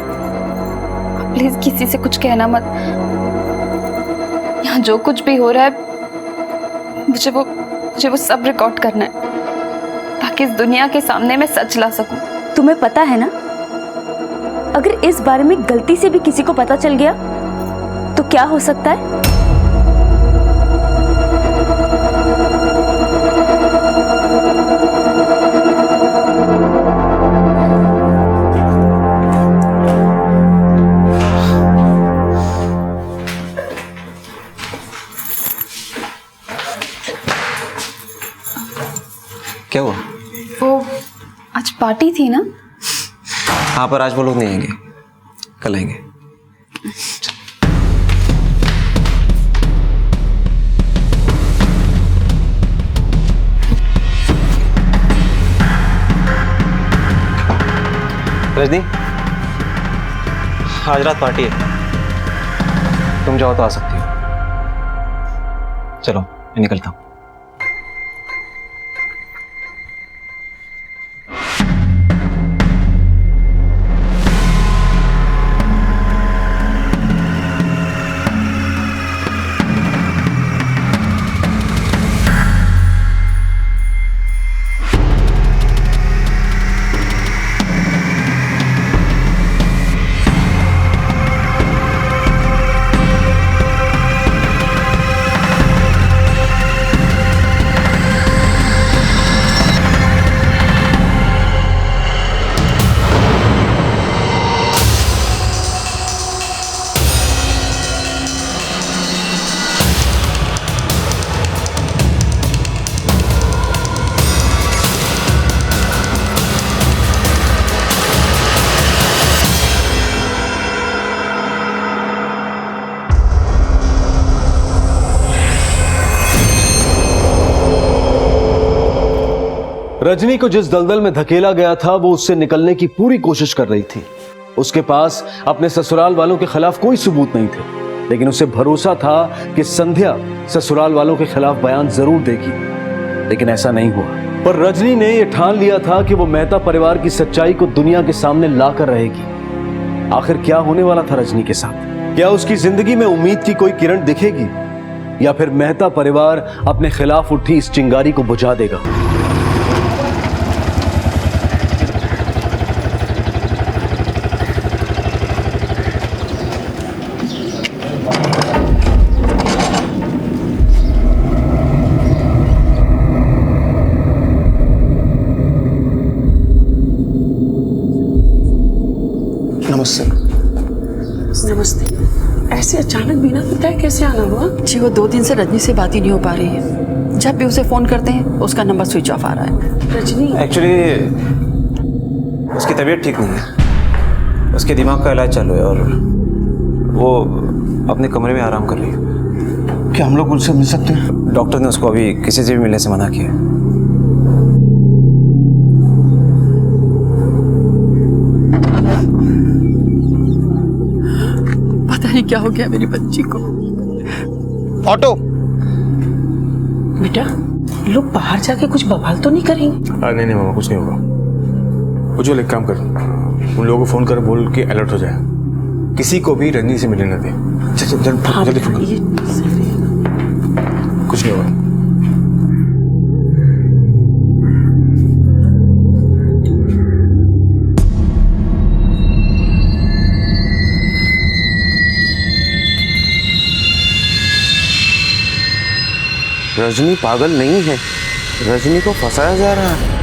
[SPEAKER 4] प्लीज किसी से कुछ कहना मत। यहाँ जो कुछ भी हो रहा है मुझे वो सब रिकॉर्ड करना है ताकि इस दुनिया के सामने मैं सच ला सकूं।
[SPEAKER 3] तुम्हें पता है ना, अगर इस बारे में गलती से भी किसी को पता चल गया तो क्या हो सकता है?
[SPEAKER 7] क्या हुआ?
[SPEAKER 4] वो आज पार्टी थी ना?
[SPEAKER 7] हाँ, पर आज वो लोग नहीं आएंगे, कल आएंगे। रजनी, आज रात पार्टी है, तुम जाओ तो आ सकती हो। चलो मैं निकलता हूँ।
[SPEAKER 8] रजनी को जिस दलदल में धकेला गया था वो उससे निकलने की पूरी कोशिश कर रही थी। उसके पास अपने ससुराल वालों के खिलाफ कोई सबूत नहीं थे, लेकिन उसे भरोसा था कि संध्या ससुराल वालों के खिलाफ बयान जरूर देगी, लेकिन ऐसा नहीं हुआ। पर रजनी ने यह ठान लिया था कि वो मेहता परिवार की सच्चाई को दुनिया के सामने लाकर रहेगी। आखिर क्या होने वाला था रजनी के साथ? क्या उसकी जिंदगी में उम्मीद की कोई किरण दिखेगी, या फिर मेहता परिवार अपने खिलाफ उठी इस चिंगारी को बुझा देगा?
[SPEAKER 2] नमस्ते।
[SPEAKER 6] नमस्ते। ऐसे अचानक बिना बताए कैसे आना हुआ?
[SPEAKER 5] जी वो 2 दिन से रजनी से बात ही नहीं हो पा रही है। जब भी उसे फोन करते हैं उसका नंबर स्विच ऑफ आ रहा है।
[SPEAKER 6] रजनी
[SPEAKER 7] एक्चुअली उसकी तबीयत ठीक नहीं है, उसके दिमाग का इलाज चालू है और वो अपने कमरे में आराम कर रही है।
[SPEAKER 2] क्या हम लोग उनसे मिल सकते हैं?
[SPEAKER 7] डॉक्टर ने उसको अभी किसी से भी मिलने से मना किया है।
[SPEAKER 5] नहीं क्या हो गया मेरी बच्ची को।
[SPEAKER 2] ऑटो
[SPEAKER 6] बेटा, लोग बाहर जाके कुछ बवाल तो नहीं करेंगे?
[SPEAKER 10] नहीं मामा, कुछ नहीं होगा। उज्जवल एक काम कर, उन लोगों को फोन कर बोल के अलर्ट हो जाए, किसी को भी रजनी से मिलने न दे। जल्दी फोन कर। कुछ नहीं होगा।
[SPEAKER 2] रजनी पागल नहीं है, रजनी को फंसाया जा रहा है।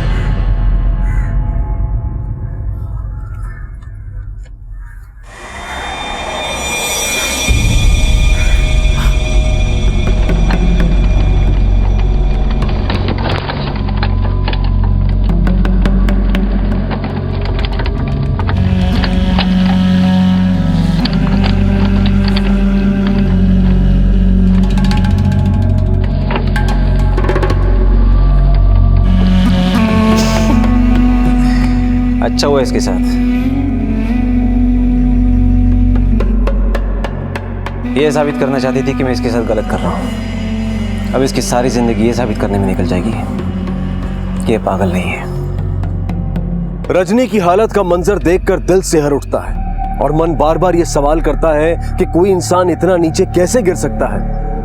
[SPEAKER 7] अच्छा हुआ इसके साथ। ये साबित करना चाहती थी कि मैं इसके साथ गलत कर रहा हूं। अब इसकी सारी जिंदगी ये साबित करने में निकल जाएगी कि ये पागल नहीं है।
[SPEAKER 8] रजनी की हालत का मंजर देखकर दिल सिहर उठता है और मन बार बार ये सवाल करता है कि कोई इंसान इतना नीचे कैसे गिर सकता है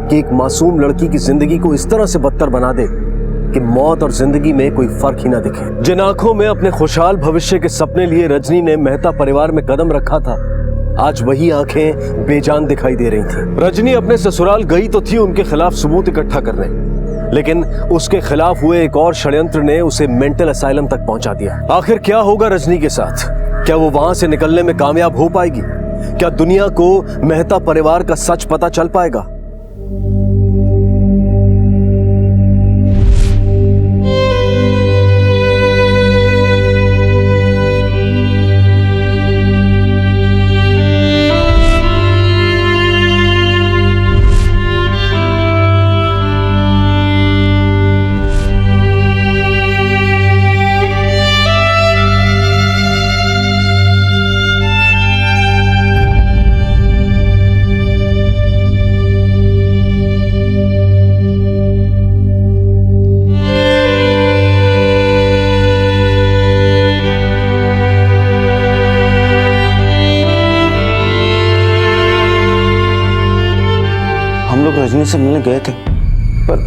[SPEAKER 8] कि एक मासूम लड़की की जिंदगी को इस तरह से बदतर बना दे कि मौत और जिंदगी में कोई फर्क ही ना दिखे। जिन आंखों में अपने खुशहाल भविष्य के सपने लिए रजनी ने मेहता परिवार में कदम रखा था, आज वही आंखें बेजान दिखाई दे रही थी। रजनी अपने ससुराल गई तो थी उनके खिलाफ सबूत इकट्ठा करने, लेकिन उसके खिलाफ हुए एक और षड्यंत्र ने उसे मेंटल असाइलम तक पहुंचा दिया। आखिर क्या होगा रजनी के साथ? क्या वो वहां से निकलने में कामयाब हो पाएगी? क्या दुनिया को मेहता परिवार का सच पता चल पाएगा?
[SPEAKER 2] रजनी से मिलने गए थे, पर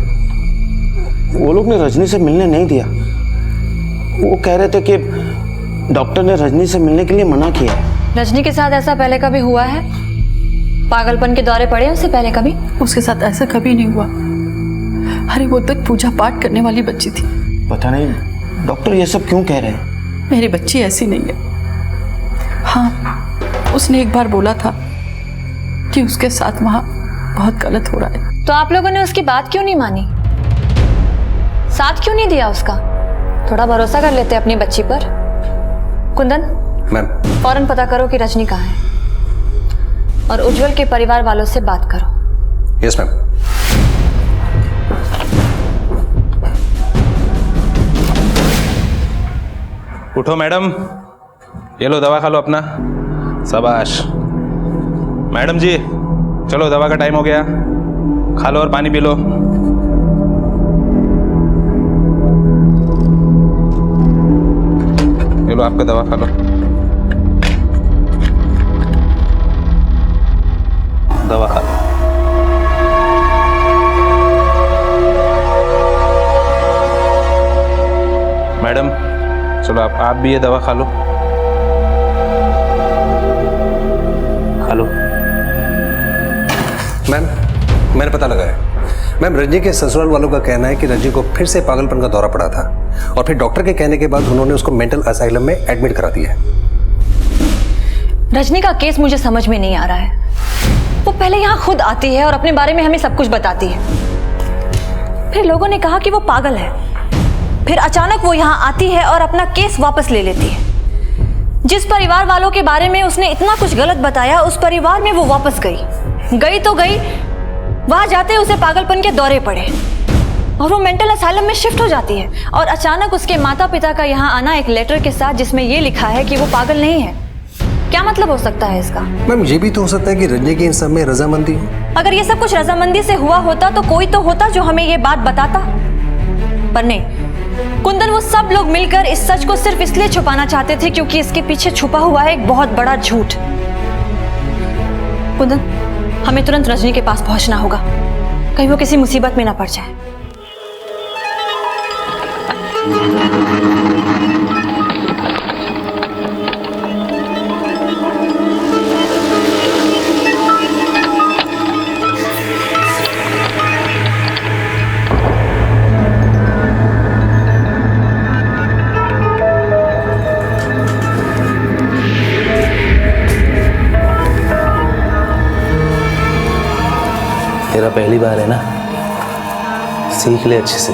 [SPEAKER 2] वो लोग ने रजनी से मिलने नहीं दिया। वो कह रहे थे कि डॉक्टर ने रजनी से मिलने के लिए मना किया है।
[SPEAKER 12] रजनी के साथ ऐसा पहले कभी हुआ है? पागलपन के दौरे पड़े उससे पहले कभी?
[SPEAKER 5] उसके साथ ऐसा कभी नहीं हुआ। अरे वो तक पूजा पाठ करने वाली बच्ची थी।
[SPEAKER 2] पता नहीं डॉक्टर ये सब क्यों कह रहे हैं।
[SPEAKER 5] मेरी बच्ची ऐसी नहीं है। हाँ, उसने एक बार बोला था कि उसके साथ वहां बहुत गलत हो रहा है।
[SPEAKER 12] तो आप लोगों ने उसकी बात क्यों नहीं मानी? साथ क्यों नहीं दिया उसका? थोड़ा भरोसा कर लेते अपनी बच्ची पर। कुंदन,
[SPEAKER 15] मैम
[SPEAKER 12] फौरन पता करो कि रजनी कहाँ है और उज्जवल के परिवार वालों से बात करो।
[SPEAKER 15] Yes ma'am.
[SPEAKER 16] उठो मैडम, ये लो दवा खा लो अपना। शाबाश मैडम जी, चलो दवा का टाइम हो गया, खा लो और पानी पी लो। ये लो आपका दवा खा लो। दवा खा लो। मैडम चलो आप भी ये दवा खा लो।
[SPEAKER 15] खा लो। मैम मैंने पता लगाया। मैम रजनी के ससुराल वालों का कहना है कि रजनी को फिर से पागलपन का दौरा पड़ा था और फिर डॉक्टर के कहने के बाद उन्होंने उसको मेंटल असाइलम में एडमिट करा दिया है।
[SPEAKER 12] रजनी का केस मुझे समझ में नहीं आ रहा है। वो पहले यहाँ खुद आती है और अपने बारे में हमें सब कुछ बताती है, फिर लोगों ने कहा कि वो पागल है, फिर अचानक वो यहाँ आती है और अपना केस वापस ले लेती है। जिस परिवार वालों के बारे में उसने इतना कुछ गलत बताया, उस परिवार में वो वापस गई तो गई, वहां जाते उसे पागलपन के दौरे पड़े और वो मेंटल असाइलम में शिफ्ट हो जाती है और अचानक उसके माता पिता का यहाँ आना एक लेटर के साथ जिसमें ये लिखा है कि वो पागल नहीं है। क्या मतलब हो सकता है इसका?
[SPEAKER 15] मैम ये भी तो हो सकता है कि रजनी की इन सब में रजामंदी हो।
[SPEAKER 12] अगर ये सब कुछ रजामंदी से हुआ होता तो कोई तो होता जो हमें ये बात बताता, पर नहीं। कुंदन, वो सब लोग मिलकर इस सच को सिर्फ इसलिए छुपाना चाहते थे क्योंकि इसके पीछे छुपा हुआ है एक बहुत बड़ा झूठ। कुंदन, हमें तुरंत रजनी के पास पहुंचना होगा, कहीं वो किसी मुसीबत में ना पड़ जाए।
[SPEAKER 15] पहली बार है ना, सीख ले अच्छे से।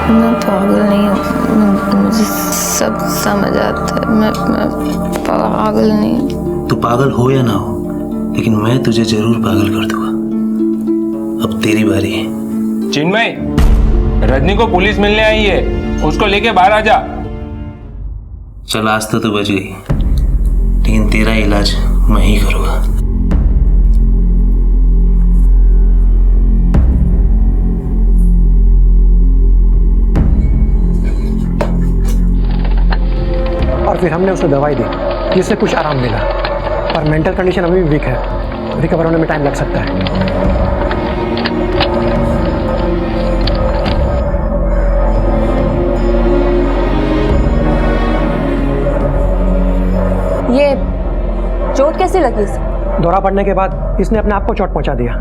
[SPEAKER 11] मैं पागल नहीं हूँ, मुझे सब समझ आता है। मैं पागल नहीं हूँ।
[SPEAKER 17] तू पागल हो या ना हो, लेकिन मैं तुझे जरूर पागल कर दूंगा। अब तेरी बारी है।
[SPEAKER 16] चिन्मय, रजनी को पुलिस मिलने आई है, उसको लेके बाहर आ जा।
[SPEAKER 17] चल आज तो तू बच गई, लेकिन तेरा इलाज मैं ही करूंगा।
[SPEAKER 18] और फिर हमने उसे दवाई दी जिससे कुछ आराम मिला, पर मेंटल कंडीशन अभी भी वीक है, रिकवर होने में टाइम लग सकता है।
[SPEAKER 12] ये चोट कैसे लगी इसे?
[SPEAKER 18] दौरा पड़ने के बाद इसने अपने आप को चोट पहुंचा दिया।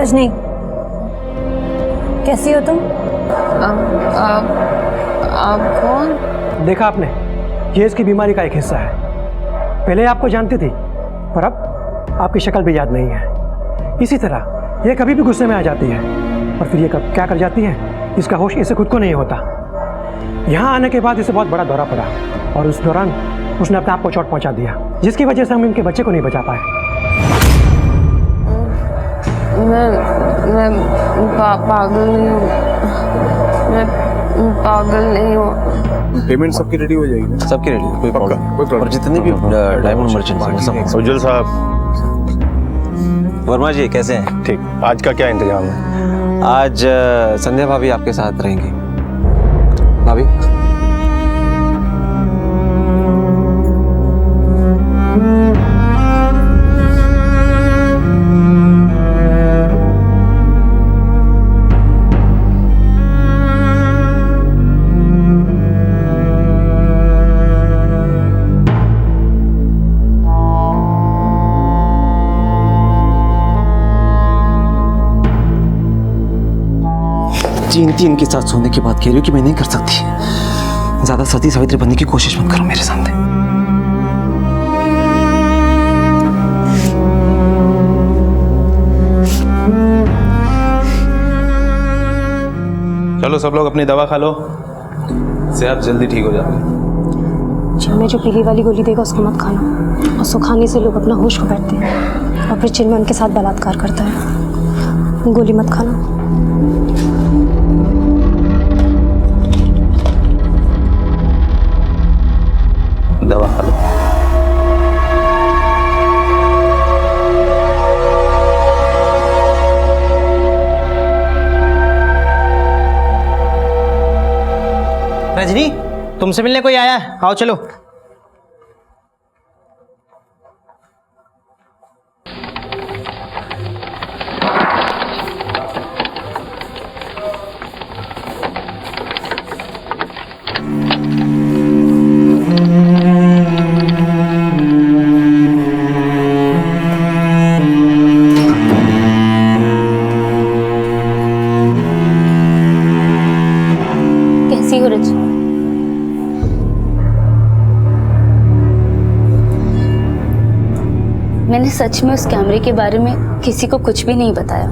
[SPEAKER 12] रजनी, कैसी हो तुम?
[SPEAKER 11] आप कौन?
[SPEAKER 18] देखा आपने, ये इसकी बीमारी का एक हिस्सा है। पहले आपको जानती थी, पर अब आपकी शक्ल भी याद नहीं है। इसी तरह ये कभी भी गुस्से में आ जाती है, और फिर ये क्या कर जाती है, इसका होश इसे खुद को नहीं होता। यहाँ आने के बाद इसे बहुत बड़ा दौरा पड़ा, और उस दौरान उसने अपने आप को चोट पहुँचा दिया, जिसकी वजह से हम इनके बच्चे को नहीं बचा पाए।
[SPEAKER 11] मैं पागल नहीं हूँ, मैं पागल नहीं हूँ।
[SPEAKER 10] पेमेंट सबकी रेडी हो जाएगी?
[SPEAKER 7] सबकी रेडी, कोई प्रॉब्लम। और जितने भी डायमंड मर्चेंट।
[SPEAKER 10] उज्जवल साहब।
[SPEAKER 7] वर्मा जी कैसे हैं?
[SPEAKER 10] ठीक। आज का क्या इंतजाम है?
[SPEAKER 7] आज संध्या भाभी आपके साथ रहेंगी। भाभी, जीनती इनके साथ सोने के बाद कह रही हो कि मैं नहीं कर सकती। ज्यादा सती सावित्री बनने की कोशिश मत करो मेरे सामने।
[SPEAKER 16] चलो सब लोग अपनी दवा खा लो, से आप जल्दी ठीक हो जाओगे।
[SPEAKER 19] चिन्मय जो पीली वाली गोली देगा उसको मत खाना, उसको खाने से लोग अपना होश खो बैठते हैं, और फिर चिन्मय उनके साथ बलात्कार करता है। गोली मत खाना।
[SPEAKER 16] दवा खा लो।
[SPEAKER 20] रजनी, तुमसे मिलने कोई आया है, आओ चलो।
[SPEAKER 3] कैसी हो रजनी? मैंने सच में उस कैमरे के बारे में किसी को कुछ भी नहीं बताया।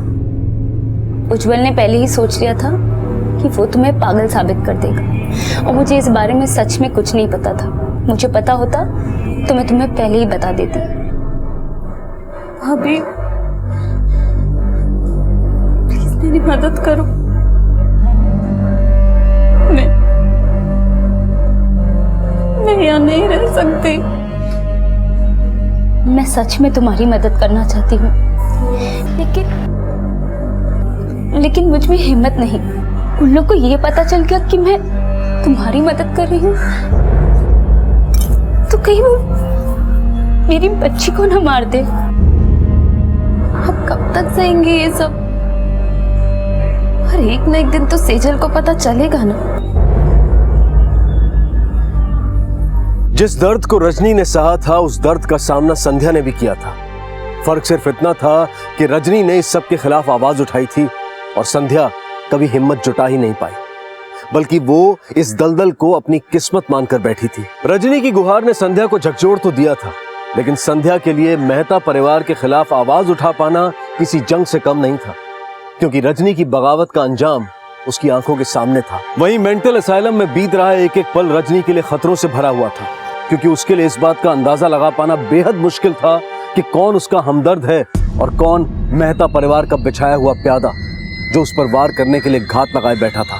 [SPEAKER 3] उज्जवल ने पहले ही सोच लिया था कि वो तुम्हें पागल साबित कर देगा, और मुझे इस बारे में सच में कुछ नहीं पता था। मुझे पता होता तो मैं तुम्हें पहले ही बता देती।
[SPEAKER 12] भाभी, प्लीज मेरी मदद करो। मैं यहाँ नहीं रह सकती।
[SPEAKER 3] मैं सच में तुम्हारी मदद करना चाहती हूँ, लेकिन मुझ में हिम्मत नहीं। उन लोग को ये पता चल गया कि मैं तुम्हारी मदद कर रही हूँ तो कहीं वो मेरी बच्ची को ना मार दे। अब कब तक सहेंगे ये सब? और एक ना एक दिन तो सेजल को पता चलेगा ना।
[SPEAKER 8] जिस दर्द को रजनी ने सहा था, उस दर्द का सामना संध्या ने भी किया था। फर्क सिर्फ इतना था कि रजनी ने इस सब के खिलाफ आवाज उठाई थी और संध्या कभी हिम्मत जुटा ही नहीं पाई, बल्कि वो इस दलदल को अपनी किस्मत मानकर बैठी थी। रजनी की गुहार ने संध्या को झकझोर तो दिया था, लेकिन संध्या के लिए मेहता परिवार के खिलाफ आवाज उठा पाना किसी जंग से कम नहीं था, क्योंकि रजनी की बगावत का अंजाम उसकी आंखों के सामने था। वहीं मेंटल असाइलम में बीत रहा एक एक पल रजनी के लिए खतरों से भरा हुआ था, क्योंकि उसके लिए इस बात का अंदाजा लगा पाना बेहद मुश्किल था कि कौन उसका हमदर्द है और कौन मेहता परिवार का बिछाया हुआ प्यादा जो उस पर वार करने के लिए घात लगाए बैठा था।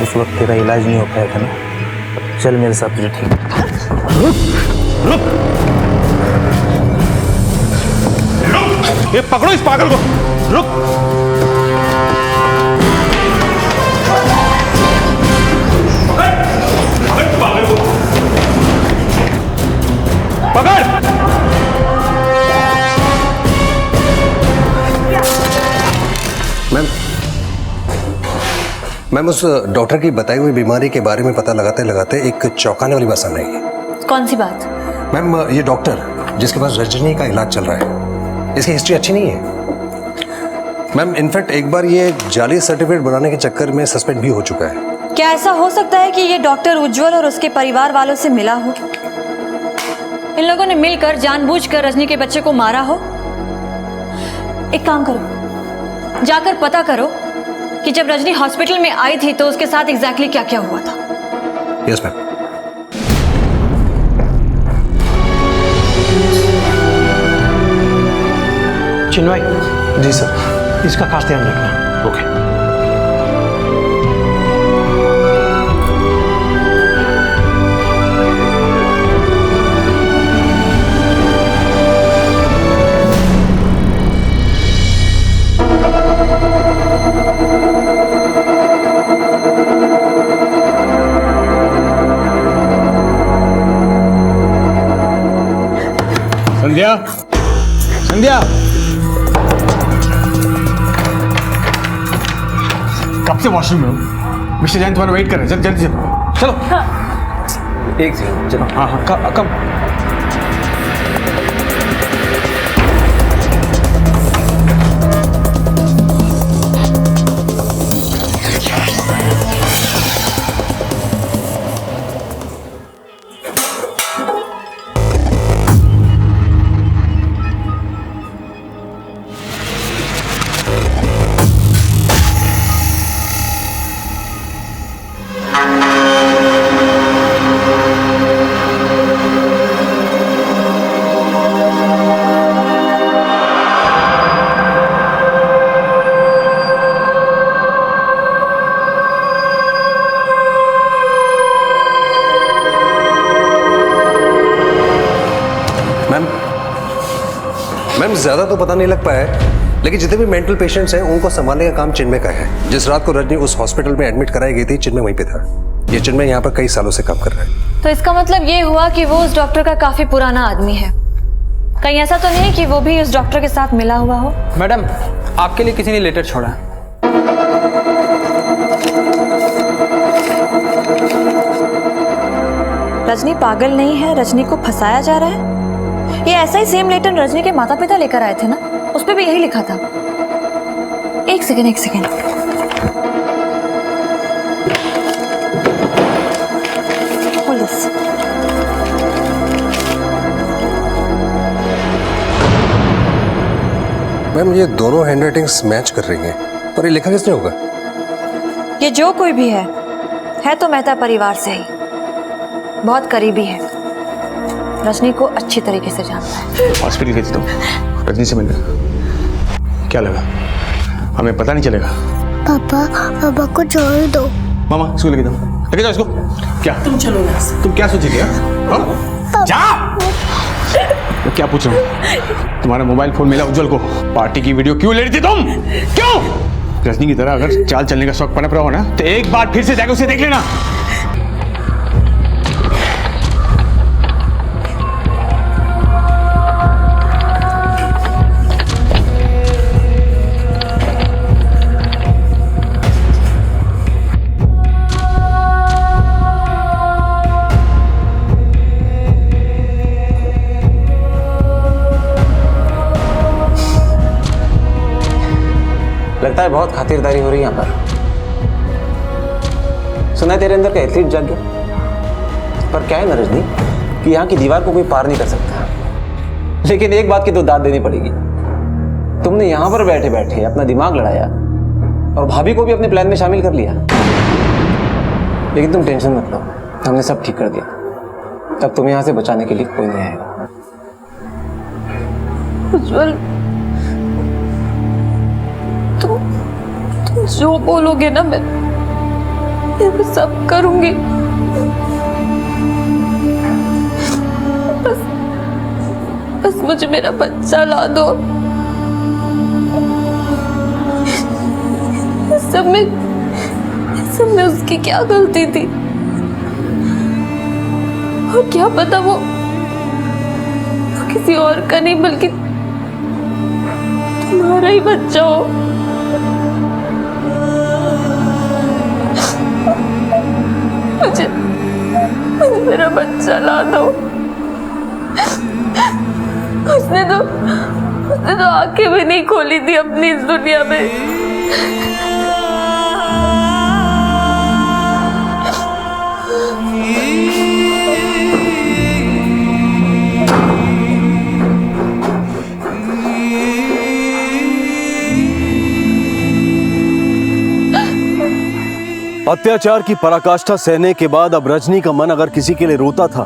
[SPEAKER 17] उस वक्त तेरा इलाज नहीं हो पाया था ना, चल मेरे साथ, तुझे ठीक
[SPEAKER 16] रुक। ये पकड़ो इस पागल को। रुक। पागल को पकड़।
[SPEAKER 15] मैम उस डॉक्टर की बताई हुई बीमारी के बारे में पता लगाते लगाते एक चौंकाने वाली बात सामने आई है।
[SPEAKER 12] कौन सी बात?
[SPEAKER 15] मैम ये डॉक्टर जिसके पास रजनी का इलाज चल रहा है, इसकी हिस्ट्री अच्छी नहीं है। मैम इनफैक्ट एक बार ये जाली सर्टिफिकेट बनाने के चक्कर में सस्पेंड भी हो चुका है।
[SPEAKER 12] क्या ऐसा हो सकता है कि ये डॉक्टर उज्जवल और उसके परिवार वालों से मिला हो? इन लोगों ने मिलकर जानबूझकर रजनी के बच्चे को मारा हो? एक काम करो, जाकर पता करो कि जब रजनी हॉस्पिटल में आई थी तो उसके साथ एग्जैक्टली क्या क्या हुआ था।
[SPEAKER 15] Yes ma'am.
[SPEAKER 18] Chinmay
[SPEAKER 10] ji sir.
[SPEAKER 18] इसका खास ध्यान रखना।
[SPEAKER 10] ओके। संध्या, संध्या, कब से वॉशरूम में हो? मिस्टर जैन तुम्हारा वेट कर रहे हैं, जल्दी जल्दी चलो।
[SPEAKER 15] एक सेकंड, चलो।
[SPEAKER 10] हाँ हाँ कम।
[SPEAKER 15] मैम ज्यादा तो पता नहीं लग पाया है, लेकिन जितने भी मेंटल पेशेंट्स हैं उनको संभालने का काम चिन्मय का है। जिस रात को रजनी उस हॉस्पिटल में एडमिट कराई गई थी, चिन्मय वहीं पे था। ये चिन्मय यहाँ पर कई सालों से काम कर रहा है।
[SPEAKER 12] तो इसका मतलब ये हुआ कि वो उस डॉक्टर का काफी पुराना आदमी है। कहीं ऐसा तो नहीं कि वो भी उस डॉक्टर के साथ मिला हुआ हो?
[SPEAKER 20] मैडम, आपके लिए किसी ने लेटर छोड़ा।
[SPEAKER 12] रजनी पागल नहीं है, रजनी को फंसाया जा रहा है। ये ऐसा ही सेम लेटर रजनी के माता पिता लेकर आए थे ना, उस पे भी यही लिखा था। एक सेकेंड। Hold this.
[SPEAKER 15] मैम ये दोनों हैंडराइटिंग्स मैच कर रही हैं, पर ये लिखा किसने होगा?
[SPEAKER 12] ये जो कोई भी है तो मेहता परिवार से ही, बहुत करीबी है, रजनी को अच्छी तरीके से जानता है।
[SPEAKER 10] हॉस्पिटल गई थी तुम, रजनी से मिलने? क्या लगा? हमें पता नहीं चलेगा।
[SPEAKER 9] पापा पापा को छोड़ दो।
[SPEAKER 10] मामा इसको लेके जाओ इसको। क्या
[SPEAKER 6] तुम चलो यहाँ से।
[SPEAKER 10] तुम क्या सोचे? क्या जा? मैं क्या पूछ रहा हूँ? तुम्हारा मोबाइल फोन मिला उज्जवल को, पार्टी की वीडियो क्यों ले रही थी तुम? क्यों? रजनी की तरह अगर चाल चलने का शौक पनप रहा हो ना तो एक बार फिर से जाकर उसे देख लेना।
[SPEAKER 7] लगता है बहुत खातिरदारी हो रही है यहाँ पर। सुना है तेरे अंदर का एथलीट जाग गया, पर क्या है ना रजनी कि यहाँ की दीवार को कोई पार नहीं कर सकता। लेकिन एक बात की तो दाद देनी पड़ेगी, तुमने यहाँ पर बैठे बैठे अपना दिमाग लड़ाया और भाभी को भी अपने प्लान में शामिल कर लिया। लेकिन तुम टेंशन मत लो, हमने सब ठीक कर दिया। तब तुम्हें यहाँ से बचाने के लिए कोई नहीं आएगा।
[SPEAKER 4] उज्जवल, तुम जो बोलोगे ना मैं सब करूंगी। बस मुझे मेरा बच्चा ला दो। सब में उसकी क्या गलती थी, और क्या पता वो किसी और का नहीं बल्कि तुम्हारा ही बच्चा हो। मुझे मेरा बच्चा ला दो। उसने तो आंखें भी नहीं खोली थी अपनी इस दुनिया में।
[SPEAKER 8] अत्याचार की पराकाष्ठा सहने के बाद अब रजनी का मन अगर किसी के लिए रोता था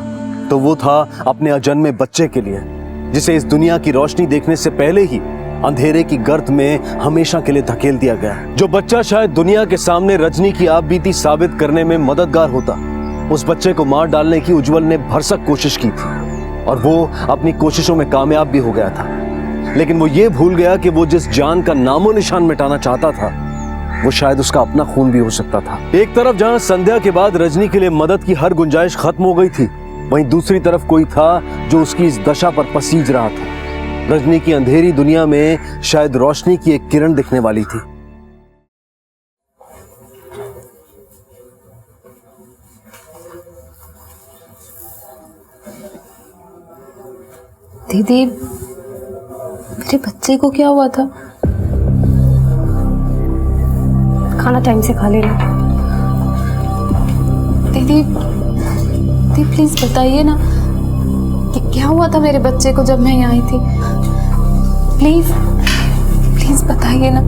[SPEAKER 8] तो वो था अपने अजन्मे बच्चे के लिए, जिसे इस दुनिया की रोशनी देखने से पहले ही अंधेरे की गर्त में हमेशा के लिए धकेल दिया गया है। जो बच्चा शायद दुनिया के सामने रजनी की आपबीती साबित करने में मददगार होता, उस बच्चे को मार डालने की उज्जवल ने भरसक कोशिश की थी और वो अपनी कोशिशों में कामयाब भी हो गया था। लेकिन वो ये भूल गया कि वो जिस जान का नामो निशान मिटाना चाहता था वो शायद उसका अपना खून भी हो सकता था। एक तरफ जहां संध्या के बाद रजनी के लिए मदद की हर गुंजाइश खत्म हो गई थी, वहीं दूसरी तरफ कोई था जो उसकी इस दशा पर पसीज रहा था। रजनी की अंधेरी दुनिया में शायद रोशनी की एक किरण दिखने वाली थी।
[SPEAKER 4] दीदी, मेरे बच्चे को क्या हुआ था?
[SPEAKER 19] खाना टाइम से खा लेना।
[SPEAKER 4] दीदी प्लीज बताइए ना कि क्या हुआ था मेरे बच्चे को जब मैं यहाँ आई थी। प्लीज बताइए ना।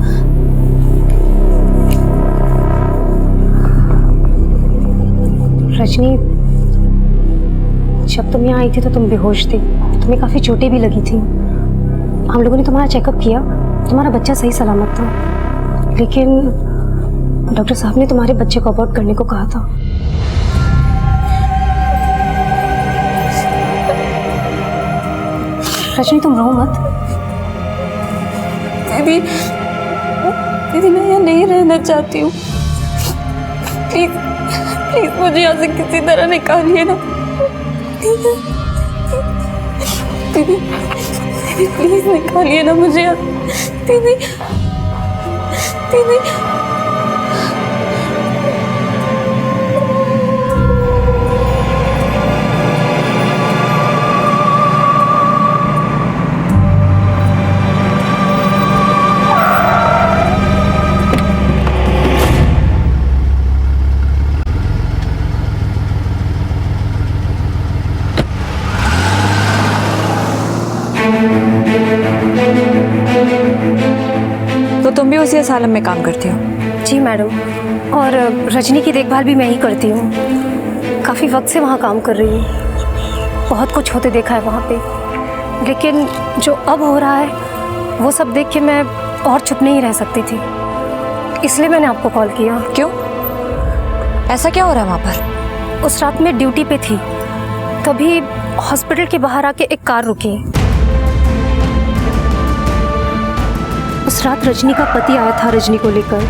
[SPEAKER 19] रजनी, जब तुम यहाँ आई थी तो तुम बेहोश थी, तुम्हें काफी चोटें भी लगी थी। हम लोगों ने तुम्हारा चेकअप किया, तुम्हारा बच्चा सही सलामत था, लेकिन डॉक्टर साहब ने तुम्हारे बच्चे को अबॉर्ट करने को कहा था। रजनी, तुम रो मत।
[SPEAKER 4] दीदी मैं यहाँ नहीं रहना चाहती हूँ। प्लीज मुझे यहाँ से किसी तरह निकालिए ना। दीदी प्लीज निकालिए ना मुझे यहाँ। दीदी
[SPEAKER 12] तो तुम भी उसी असालम में काम करती हो?
[SPEAKER 19] जी मैडम, और रजनी की देखभाल भी मैं ही करती हूँ। काफ़ी वक्त से वहाँ काम कर रही हूँ, बहुत कुछ होते देखा है वहाँ पे, लेकिन जो अब हो रहा है वो सब देख के मैं और चुप नहीं रह सकती थी, इसलिए मैंने आपको कॉल किया।
[SPEAKER 12] क्यों? ऐसा क्या हो रहा है वहाँ पर?
[SPEAKER 19] उस रात मैं ड्यूटी पे थी, तभी हॉस्पिटल के बाहर आके एक कार रुकी। उस रात रजनी का पति आया था रजनी को लेकर।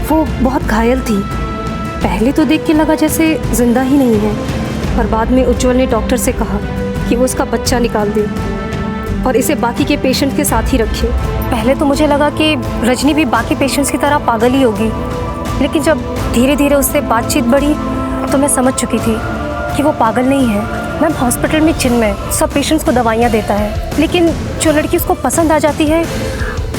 [SPEAKER 19] वो बहुत घायल थी। पहले तो देख के लगा जैसे जिंदा ही नहीं है, पर बाद में उज्जवल ने डॉक्टर से कहा कि वो उसका बच्चा निकाल दे और इसे बाकी के पेशेंट के साथ ही रखे। पहले तो मुझे लगा कि रजनी भी बाकी पेशेंट्स की तरह पागल ही होगी, लेकिन जब धीरे धीरे उससे बातचीत बढ़ी तो मैं समझ चुकी थी कि वो पागल नहीं है। मैम, हॉस्पिटल में चिन्मय सब पेशेंट्स को दवाइयाँ देता है, लेकिन जो लड़की उसको पसंद आ जाती है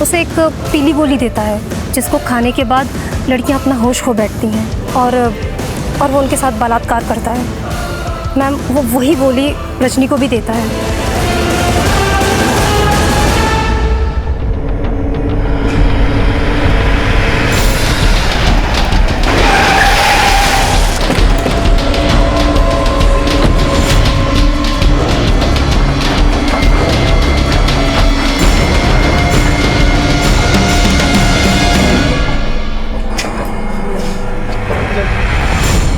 [SPEAKER 19] उसे एक पीली गोली देता है, जिसको खाने के बाद लड़कियां अपना होश खो बैठती हैं और वो उनके साथ बलात्कार करता है। मैम, वो वही गोली रजनी को भी देता है।